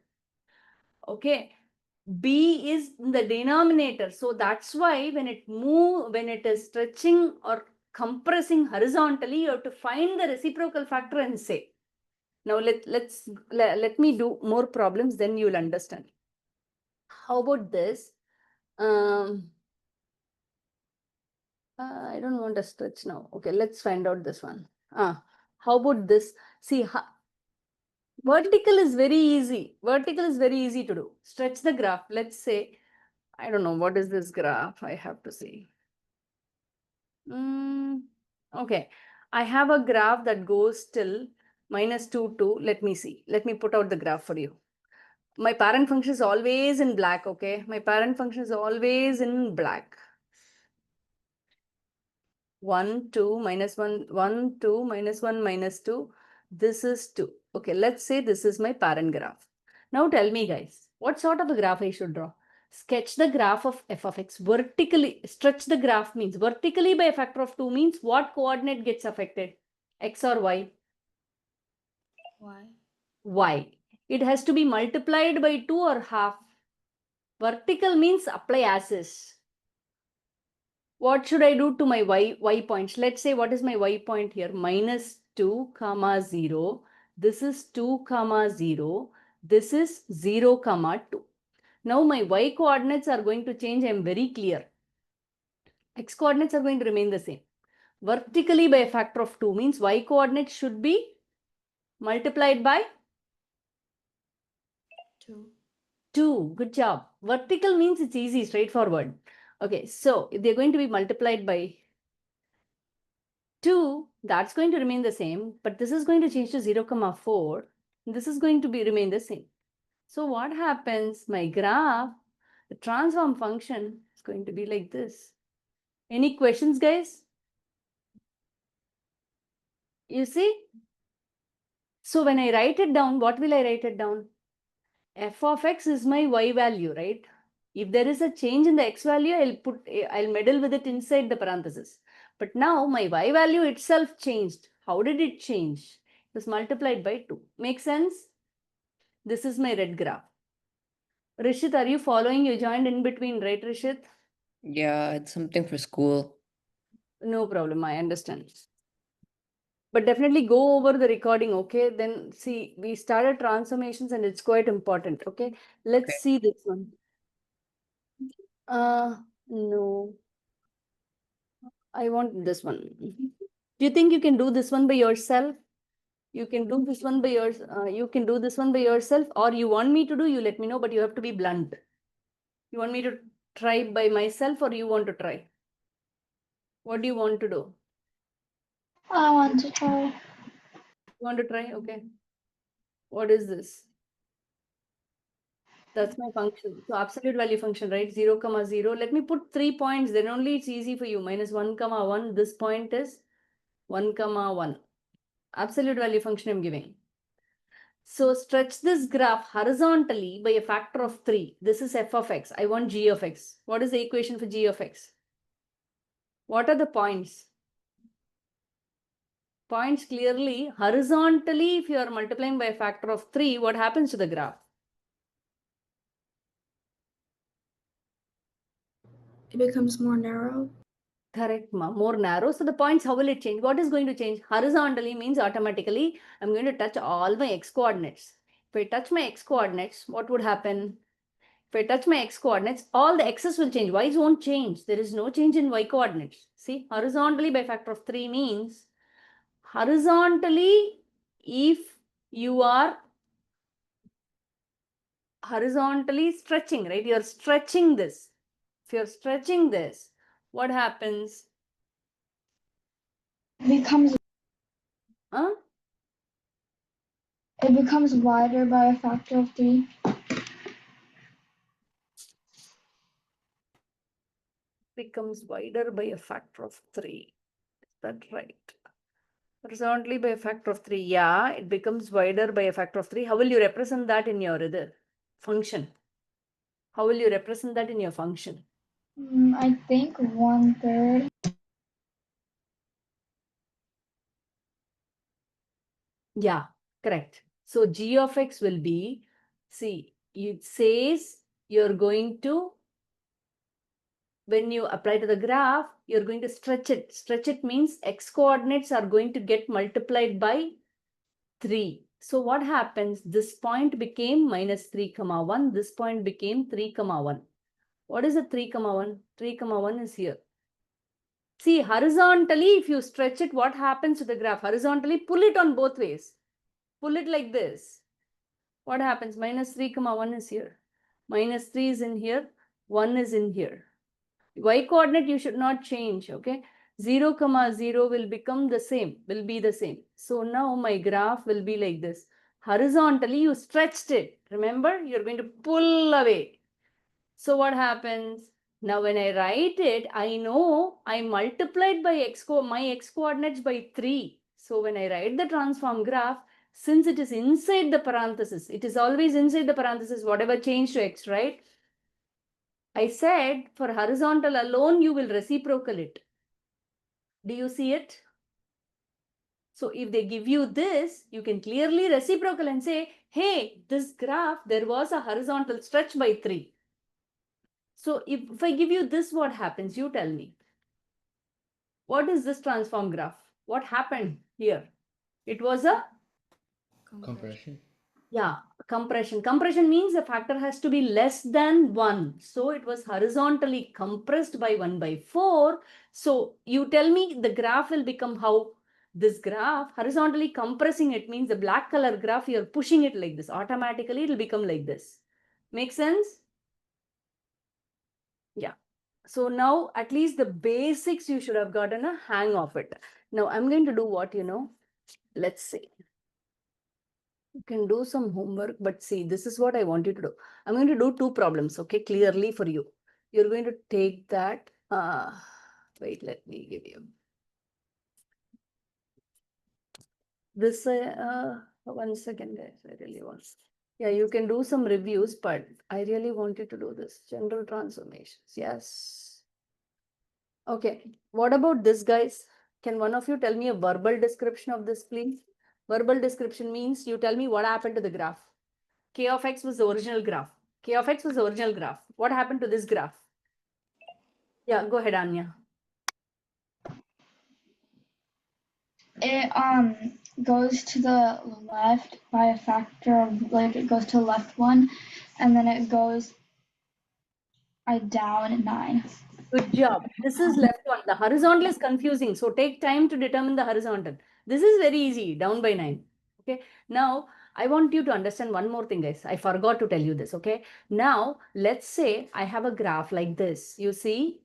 Okay. B is in the denominator. So that's why when it is stretching or compressing horizontally, you have to find the reciprocal factor and say. Now let me do more problems, then you'll understand. How about this? I don't want a stretch now. Okay, let's find out this one. How about this? See, vertical is very easy. Vertical is very easy to do. Stretch the graph. Let's say, I don't know, what is this graph? I have to see. Okay, I have a graph that goes till minus 2, 2. Let me see. Let me put out the graph for you. My parent function is always in black, okay? My parent function is always in black. 1, 2, minus 1, 1, 2, minus 1, minus 2. This is 2. Okay, let's say this is my parent graph. Now tell me, guys, what sort of a graph I should draw? Sketch the graph of f of x vertically. Stretch the graph means vertically by a factor of 2 means what coordinate gets affected? X or y? Y. Y. It has to be multiplied by 2 or half. Vertical means apply as is. What should I do to my y points? Let's say what is my y point here? Minus 2 comma 0. This is 2 comma 0. This is 0 comma 2. Now my y coordinates are going to change. I am very clear. X coordinates are going to remain the same. Vertically by a factor of 2 means y coordinates should be multiplied by 2. 2. Good job. Vertical means it's easy, straightforward. Okay, so if they're going to be multiplied by 2, that's going to remain the same, but this is going to change to 0 comma 4. This is going to remain the same. So what happens? My graph, the transform function is going to be like this. Any questions, guys? You see? So when I write it down, what will I write it down? F of x is my y value, right? If there is a change in the x value, I'll meddle with it inside the parenthesis. But now my y value itself changed. How did it change? It was multiplied by 2. Make sense? This is my red graph. Rishit, are you following? You joined in between, right, Rishit? Yeah, it's something for school. No problem, I understand. But definitely go over the recording, okay? Then see, we started transformations and it's quite important, okay? Let's Okay. see this one. No. I want this one. Do you think you can do this one by yourself? You can do this one by you can do this one by yourself, or you want me to do, you let me know, but you have to be blunt. You want me to try by myself or you want to try? What do you want to do? I want to try. You want to try? Okay. What is this? That's my function. So absolute value function, right? 0, comma 0. Let me put 3 points. Then only it's easy for you. Minus 1, comma 1. This point is 1, comma 1. Absolute value function I'm giving. So stretch this graph horizontally by a factor of 3. This is f of x. I want g of x. What is the equation for g of x? What are the points? Points clearly horizontally. If you are multiplying by a factor of 3, what happens to the graph? It becomes more narrow. Correct, ma. More narrow. So the points, how will it change? What is going to change? Horizontally means automatically I'm going to touch all my x coordinates. If I touch my x coordinates, what would happen? If I touch my x coordinates, all the x's will change. Y's won't change. There is no change in y coordinates. See, horizontally by factor of 3 means horizontally, if you are horizontally stretching, right? You're stretching this. If you're stretching this, what happens? Becomes Huh? it becomes wider by a factor of 3. Becomes wider by a factor of 3. Is that right? Horizontally by a factor of 3. Yeah, it becomes wider by a factor of 3. How will you represent that in your other function? How will you represent that in your function? I think 1/3. Yeah, correct. So g of x will be, see, it says you're going to, when you apply to the graph, you're going to stretch it. Stretch it means x coordinates are going to get multiplied by 3. So what happens? This point became minus 3, comma 1. This point became 3, comma 1. What is the 3, comma 1? 3, comma 1 is here. See, horizontally, if you stretch it, what happens to the graph? Horizontally, pull it on both ways. Pull it like this. What happens? Minus 3, comma 1 is here. Minus 3 is in here. 1 is in here. Y coordinate you should not change, okay? 0, comma 0 will become the same, will be the same. So now my graph will be like this. Horizontally, you stretched it. Remember, you're going to pull away. So what happens? Now when I write it, I know I multiplied by my x coordinates by 3. So when I write the transform graph, since it is inside the parenthesis, it is always inside the parenthesis, whatever change to x, right? I said for horizontal alone, you will reciprocal it. Do you see it? So if they give you this, you can clearly reciprocal and say, hey, this graph, there was a horizontal stretch by 3. So if I give you this, what happens? You tell me. What is this transform graph? What happened here? It was a, Compression. yeah, compression. Compression means the factor has to be less than 1. So it was horizontally compressed by 1/4. So you tell me the graph will become how? This graph, horizontally compressing it means the black color graph, you're pushing it like this. Automatically, it'll become like this. Make sense? Yeah. So now at least the basics you should have gotten a hang of it. Now I'm going to do what, let's see. You can do some homework, but see, this is what I want you to do. I'm going to do 2 problems, okay, clearly for you. You're going to take that. Wait, let me give you. This, 1 second, guys, I really want. Yeah, you can do some reviews, but I really want you to do this. General transformations, yes. Okay, what about this, guys? Can one of you tell me a verbal description of this, please? Verbal description means you tell me what happened to the graph. K of x was the original graph. K of x was the original graph. What happened to this graph? Yeah, go ahead, Anya. It goes to the left by a factor of, like, it goes to the left one, and then it goes down 9. Good job. This is left one. The horizontal is confusing. So take time to determine the horizontal. This is very easy, down by 9. Okay. Now, I want you to understand one more thing, guys. I forgot to tell you this. Okay. Now, let's say I have a graph like this. You see?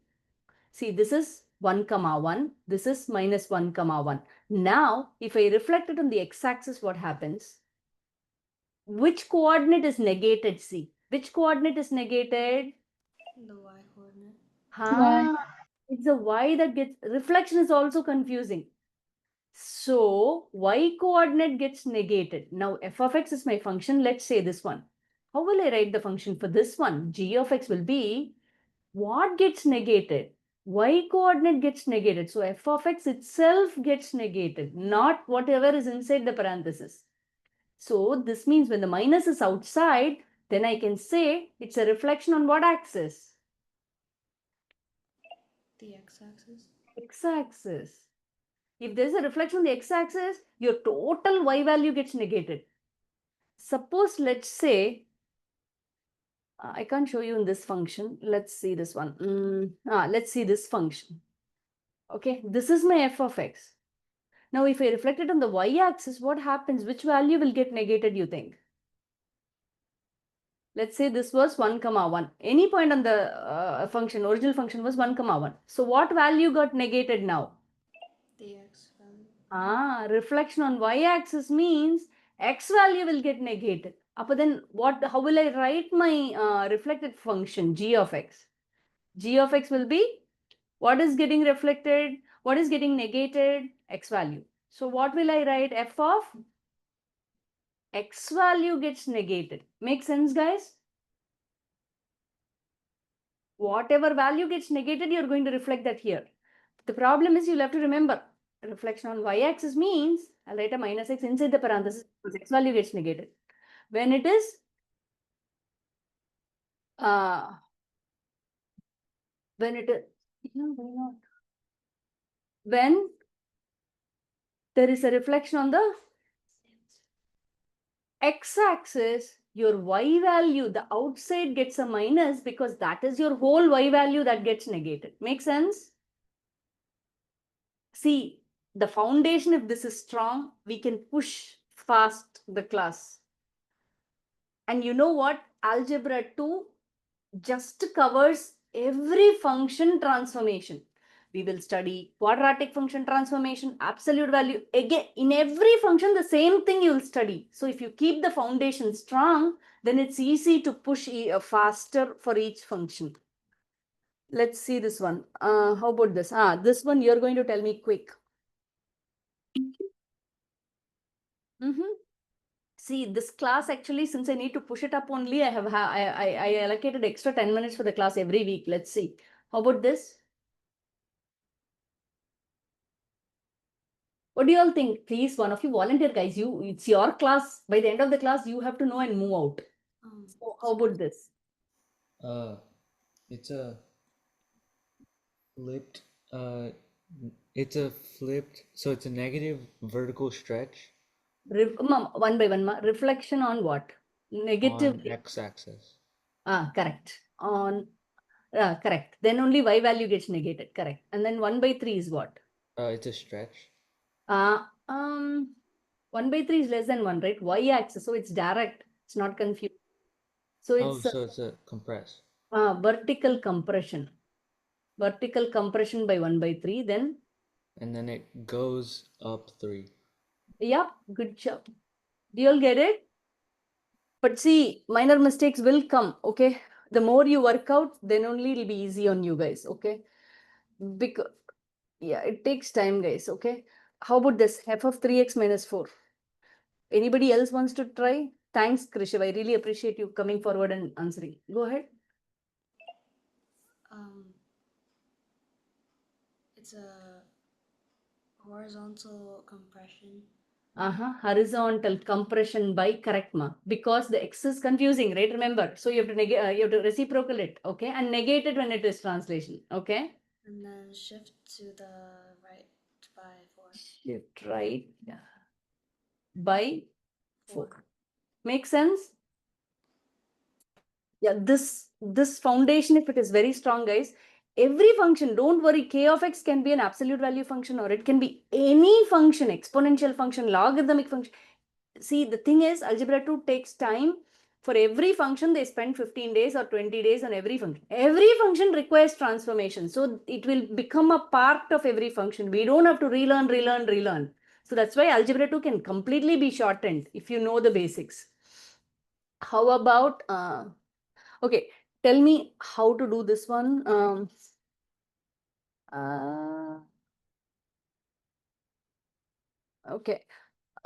See, this is 1 comma 1. This is minus 1 comma 1. Now, if I reflect it on the x-axis, what happens? Which coordinate is negated? See, which coordinate is negated? The y coordinate. Ah, it's the y that gets, reflection is also confusing. So, y coordinate gets negated. Now, f of x is my function. Let's say this one. How will I write the function for this one? G of x will be, what gets negated? Y coordinate gets negated. So, f of x itself gets negated, not whatever is inside the parenthesis. So, this means when the minus is outside, then I can say it's a reflection on what axis? The x-axis. X-axis. If there's a reflection on the x-axis, your total y value gets negated. Suppose, let's say, I can't show you in this function. Let's see this one. Let's see this function. Okay, this is my f of x. Now, if I reflect it on the y-axis, what happens? Which value will get negated, you think? Let's say this was 1 comma 1. Any point on the function, original function was 1 comma 1. So, what value got negated now? The x value. Reflection on y-axis means x value will get negated. Then how will I write my reflected function g of x? G of x will be, what is getting reflected? What is getting negated? X value. So what will I write? F of x value gets negated. Make sense, guys? Whatever value gets negated, you're going to reflect that here. The problem is you'll have to remember, reflection on y-axis means I'll write a minus x inside the parenthesis because x value gets negated. When it is when it is why not? When there is a reflection on the x-axis, your y value, the outside gets a minus because that is your whole y value that gets negated. Make sense? See, the foundation, if this is strong, we can push fast the class. And you know what? Algebra 2 just covers every function transformation. We will study quadratic function transformation, absolute value. Again, in every function, the same thing you will study. So if you keep the foundation strong, then it's easy to push faster for each function. Let's see this one. How about this? This one you're going to tell me quick. See, this class actually, since I need to push it up only, I allocated extra 10 minutes for the class every week. Let's see. How about this? What do you all think? Please, one of you volunteer, guys. It's your class. By the end of the class, you have to know and move out. So how about this? It's a flipped. It's a flipped. So it's a negative vertical stretch. One by one. Reflection on what? Negative. On x-axis. Correct. Correct. Then only y value gets negated. Correct. And then 1 by 3 is what? It's a stretch. 1 by 3 is less than 1, right? Y-axis. So it's direct. It's not confused. So it's so it's a compress. Vertical compression. Vertical compression by 1 by 3. Then? And then it goes up 3. Yeah, good job. Do you all get it? But see, minor mistakes will come, okay? The more you work out, then only it'll be easy on you guys, okay? Because, yeah, it takes time, guys, okay? How about this? F of 3x minus 4. Anybody else wants to try? Thanks, Krishav. I really appreciate you coming forward and answering. Go ahead. It's a horizontal compression. Horizontal compression by, correct ma, because the x is confusing, right? Remember, so you have to you have to reciprocal it, okay, and negate it when it is translation, okay. And then shift to the right by 4. Shift right by 4. Make sense? Yeah, this foundation, if it is very strong, guys, every function, don't worry, k of x can be an absolute value function or it can be any function, exponential function, logarithmic function. See, the thing is, algebra 2 takes time For every function, they spend 15 days or 20 days on every function. Every function requires transformation. So it will become a part of every function. We don't have to relearn. So that's why algebra 2 can completely be shortened if you know the basics. How about, okay, tell me how to do this one. Okay,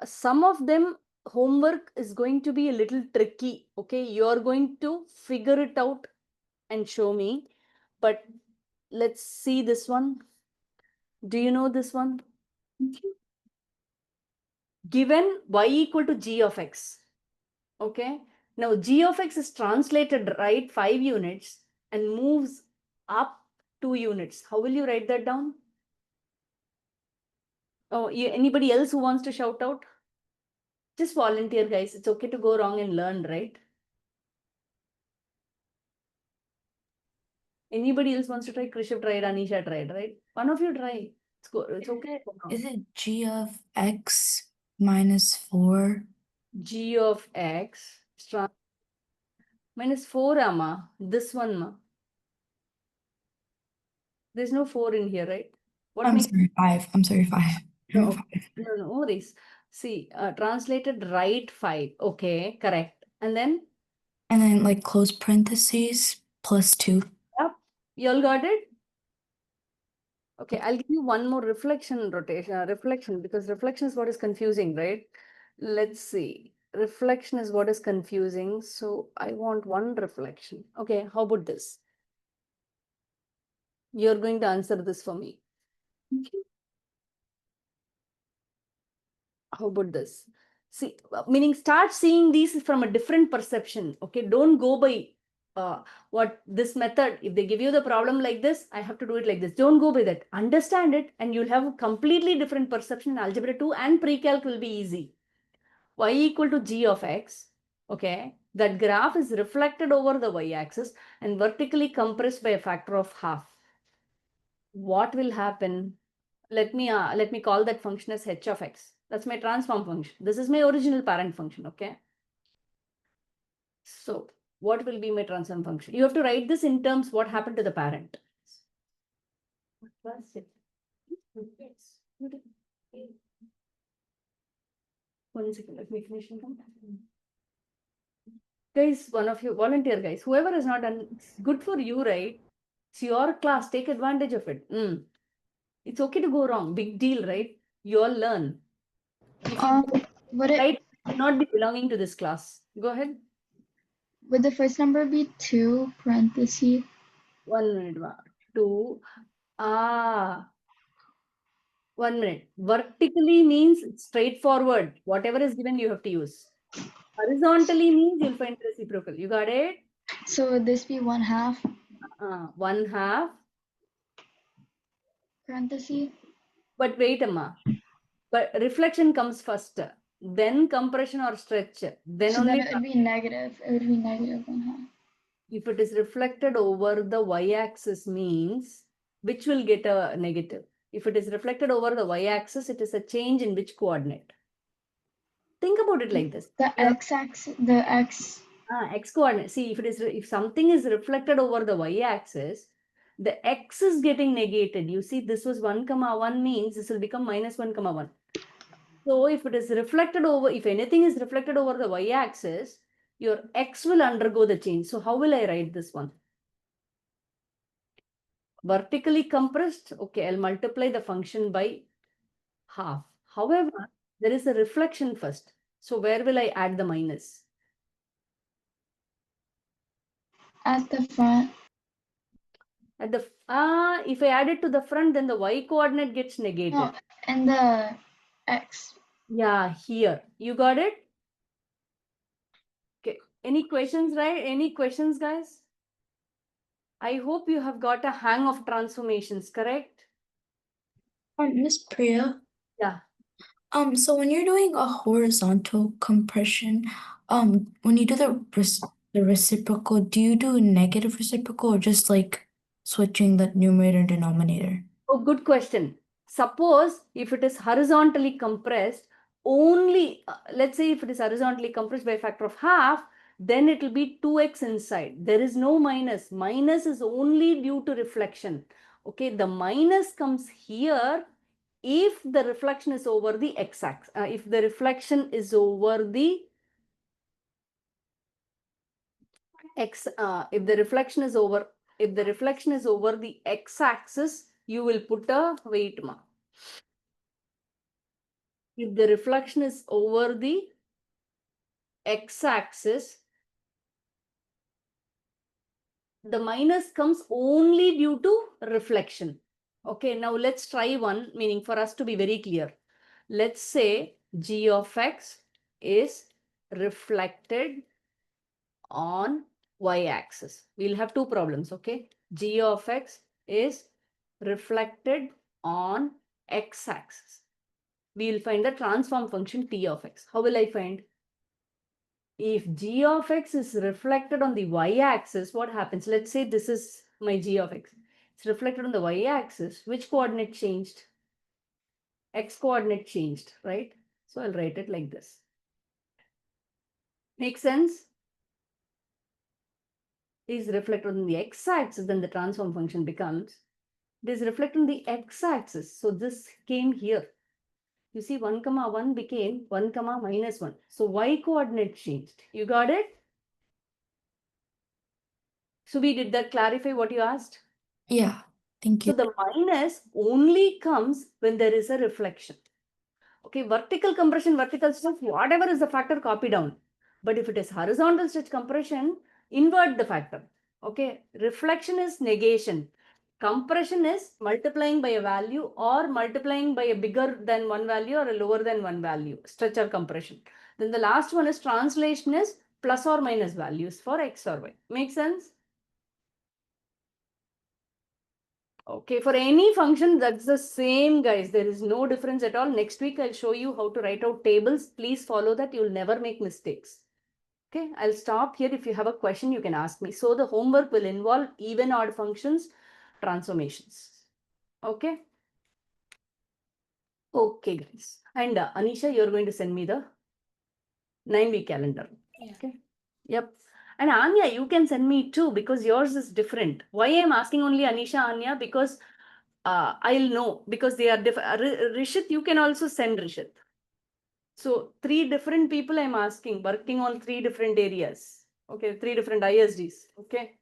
some of them homework is going to be a little tricky. Okay, you're going to figure it out and show me. But let's see this one. Do you know this one? Given y equal to g of x. Okay, now g of x is translated right 5 units and moves up 2 units. How will you write that down? Oh, anybody else who wants to shout out? Just volunteer, guys. It's okay to go wrong and learn, right? Anybody else wants to try? Krishav tried, Anisha tried, right? One of you try. It's okay. Is it g of x minus 4? G of x minus 4, Amma. This one, ma. There's no 4 in here, right? What I'm makes sorry, 5. I'm sorry, 5. no, no worries. See, translated right 5. Okay, correct. And then? And then like close parentheses plus 2. Yep. You all got it? Okay, I'll give you one more reflection because reflection is what is confusing, right? Let's see. Reflection is what is confusing. So I want one reflection. Okay, how about this? You're going to answer this for me. How about this? See, meaning start seeing these from a different perception. Okay, don't go by what this method. If they give you the problem like this, I have to do it like this. Don't go by that. Understand it, and you'll have a completely different perception. Algebra 2 and pre-calc will be easy. Y equal to g of x. Okay, that graph is reflected over the y-axis and vertically compressed by a factor of half. What will happen? Let me call that function as h of x. That's my transform function. This is my original parent function, okay? So what will be my transform function? You have to write this in terms what happened to the parent. What was it? One second, let me finish it. Guys, one of you volunteer guys, whoever has not done, it's good for you, right? It's your class, take advantage of it. It's okay to go wrong, big deal, right? You all learn. If you Would it right, not be belonging to this class. Go ahead. would the first number be 2 parentheses? 1 minute. 2. 1 minute. Vertically means straightforward. Whatever is given, you have to use. Horizontally means you'll find reciprocal. You got it? So would this be 1/2 1/2. parentheses? But wait, Amma. But reflection comes first. Then compression or stretch. Then So only then it would be negative. It would be negative 1/2. if it is reflected over the y-axis means which will get a negative. If it is reflected over the y-axis, it is a change in which coordinate? Think about it like this. The x-axis, the x. X coordinate. See, if something is reflected over the y-axis, the x is getting negated. You see, this was 1, 1 means this will become minus 1, 1. So if it is reflected over, if anything is reflected over the y-axis, your x will undergo the change. So how will I write this one? Vertically compressed. Okay, I'll multiply the function by half. However, there is a reflection first. So where will I add the minus? At the front. At the if I add it to the front, then the y coordinate gets negated. No, and the x. Yeah, here. You got it? Okay. Any questions, right? Any questions, guys? I hope you have got a hang of transformations, correct? Miss Priya. Yeah. So when you're doing a horizontal compression, when you do the reciprocal, do you do negative reciprocal or just like switching the numerator and denominator? Oh, good question. Suppose if it is horizontally compressed, only, let's say if it is horizontally compressed by a factor of half, then it will be 2x inside. There is no minus. Minus is only due to reflection. Okay, the minus comes here if the reflection is over the x-axis. If the reflection is over the if the reflection is over the x-axis, you will put a wait mark. If the reflection is over the x-axis, the minus comes only due to reflection. Okay, now let's try one, meaning for us to be very clear. Let's say g of x is reflected on y-axis. We'll have two problems, okay? G of x is reflected on x-axis. We'll find the transform function t of x. How will I find? If g of x is reflected on the y-axis, what happens? Let's say this is my g of x. It's reflected on the y-axis. Which coordinate changed? X coordinate changed, right? So I'll write it like this. Make sense? Is reflected on the x-axis, then the transform function becomes, it is reflected on the x-axis. So this came here. You see 1, 1 became 1, minus 1. So y coordinate changed. You got it? So we did that clarify what you asked? Yeah, thank So you. the minus only comes when there is a reflection. Okay, vertical compression, vertical stretch, whatever is the factor, copy down. But if it is horizontal stretch compression, invert the factor. Okay, reflection is negation. Compression is multiplying by a value or multiplying by a bigger than one value or a lower than one value, stretch or compression. Then the last one is translation is plus or minus values for x or y. Make sense? Okay, for any function, that's the same, guys. There is no difference at all. Next week, I'll show you how to write out tables. Please follow that. You'll never make mistakes. Okay, I'll stop here. If you have a question, you can ask me. So the homework will involve even odd functions, transformations. Okay. Okay, guys. And Anisha, you're going to send me the 9-week calendar. Yeah. Okay. Yep. And Anya, you can send me too because yours is different. Why I'm asking only Anisha, Anya? Because I'll know because they are different. Rishit, you can also send Rishit. So 3 different people I'm asking, working on 3 different areas. Okay, 3 different ISDs. Okay.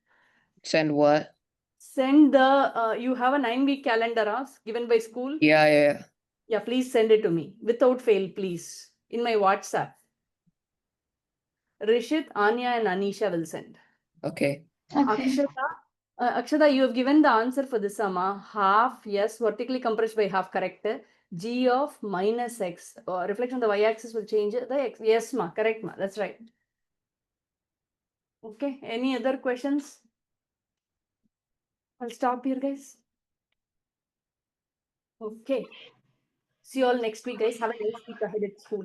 Send what? Send the, you have a 9-week calendar given by school. Yeah. Yeah, please send it to me without fail, please. In my WhatsApp. Rishit, Anya and Anisha will send. Okay. Okay. Akshata, you have given the answer for this summa. Half, yes, vertically compressed by half, correct. G of minus x. Reflection on the y-axis will change the x. Yes, ma, correct, ma. That's right. Okay, any other questions? I'll stop here, guys. Okay. See you all next week, guys. Have a nice week ahead at school.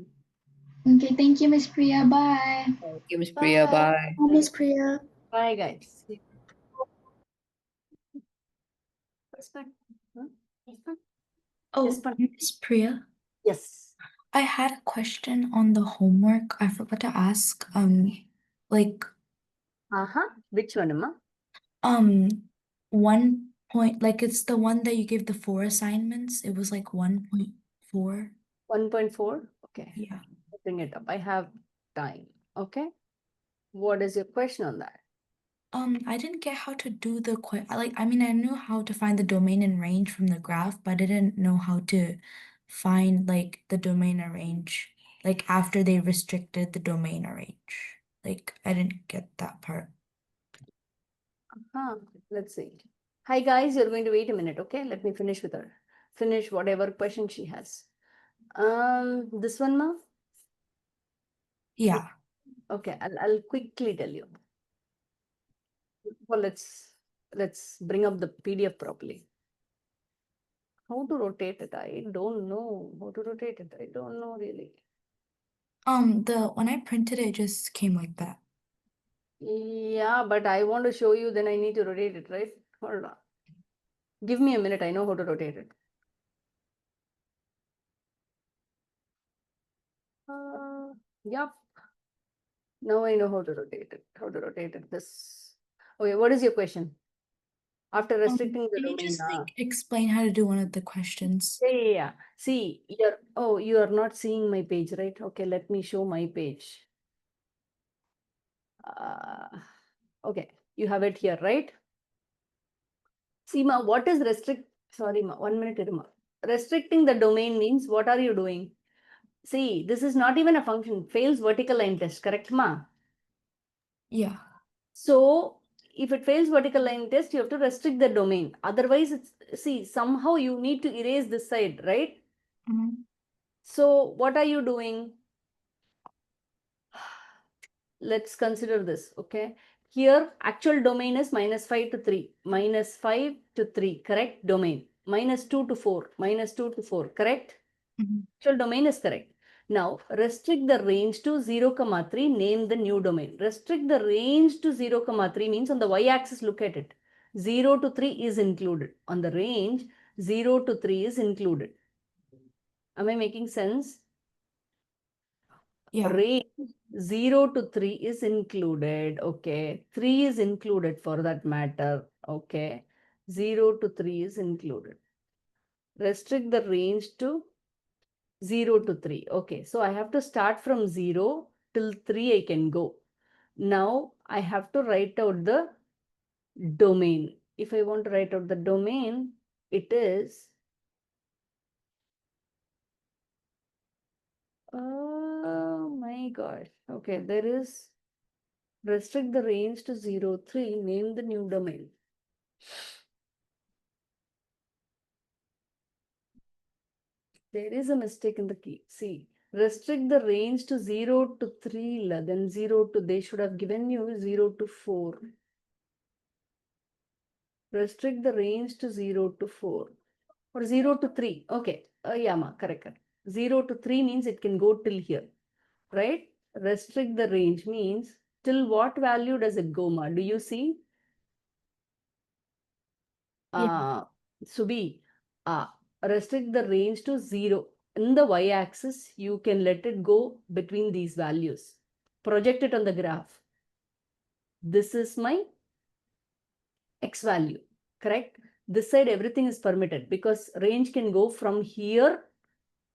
Okay, thank you, Miss Priya. Bye. Thank you, Miss Priya. Bye. Miss Priya. Bye, guys. Huh? Oh, Yes, but Miss Priya. yes. I had a question on the homework. I forgot to ask. Like, Which one, Amma? 1 point, like it's the one that you gave the 4 assignments. It was like 1.4. 1.4? Okay. Yeah. Bring it up. I have time. Okay. What is your question on that? I didn't get how to do the I mean, I knew how to find the domain and range from the graph, but I didn't know how to find like the domain and range, like after they restricted the domain or range. Like, I didn't get that part. Let's see. Hi, guys. You're going to wait a minute. Okay. Let me finish with her. Finish whatever question she has. This one, ma? Yeah. Okay. I'll quickly tell you. Well, let's bring up the PDF properly. How to rotate it? I don't know how to rotate it. I don't know really. When I printed it, it just came like that. Yeah, but I want to show you, then I need to rotate it, right? Hold on. Give me a minute. I know how to rotate it. Yep. Now I know how to rotate it. How to rotate it. This. Okay, what is your question? After restricting the Can you domain. just like explain how to do one of the questions? Yeah. See, you are not seeing my page, right? Okay, let me show my page. Okay, you have it here, right? See, ma, what is sorry, ma, 1 minute, Irma. Restricting the domain means what are you doing? See, this is not even a function. Fails vertical line test, correct, ma? Yeah. So if it fails vertical line test, you have to restrict the domain. Otherwise, see, somehow you need to erase this side, right? So what are you doing? Let's consider this, okay? Here, actual domain is -5 to 3. -5 to 3, correct? Domain. -2 to 4. -2 to 4, correct? Actual domain is correct. Now, restrict the range to 0, 3, name the new domain. Restrict the range to 0, 3 means on the y-axis, look at it. 0 to 3 is included. On the range, 0 to 3 is included. Am I making sense? Yeah. Range 0 to 3 is included. Okay. 3 is included for that matter. Okay. 0 to 3 is included. Restrict the range to 0 to 3. Okay. So I have to start from 0 till 3 I can go. Now I have to write out the domain. If I want to write out the domain, it is oh my gosh. Okay, there is restrict the range to 0, 3, name the new domain. There is a mistake in the key. See, restrict the range to 0 to 3, then 0 to, they should have given you 0 to 4. Restrict the range to 0 to 4 or 0 to 3. Okay, yeah, ma, correct. 0 to 3 means it can go till here, right? Restrict the range means till what value does it go, ma? Do you see? Subi, restrict the range to 0. In the y-axis, you can let it go between these values. Project it on the graph. This is my x value, correct? This side, everything is permitted because range can go from here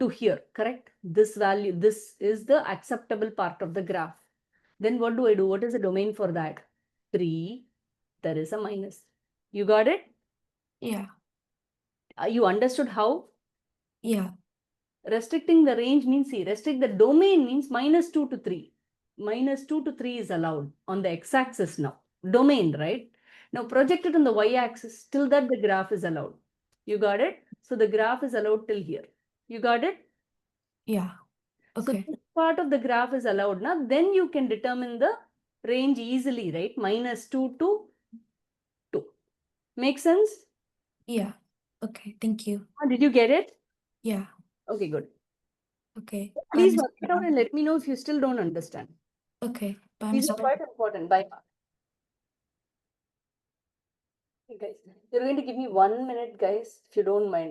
to here, correct? This value, this is the acceptable part of the graph. Then what do I do? What is the domain for that? 3, there is a minus. You got it? Yeah. You understood how? Yeah. Restricting the range means, see, restrict the domain means -2 to 3. -2 to 3 is allowed on the x-axis now. Domain, right? Now project it on the y-axis. Till that the graph is allowed. You got it? So the graph is allowed till here. You got it? Yeah. Okay. So this part of the graph is allowed now. Then you can determine the range easily, right? -2 to 2. Make sense? Yeah. Okay. Thank you. Did you get it? Yeah. Okay, good. Okay. Bye, Please Miss work it Priya. out and let me know if you still don't understand. Okay. Bye, These Miss are Priya. quite important. Bye. Okay, guys, you're going to give me 1 minute, guys, if you don't mind.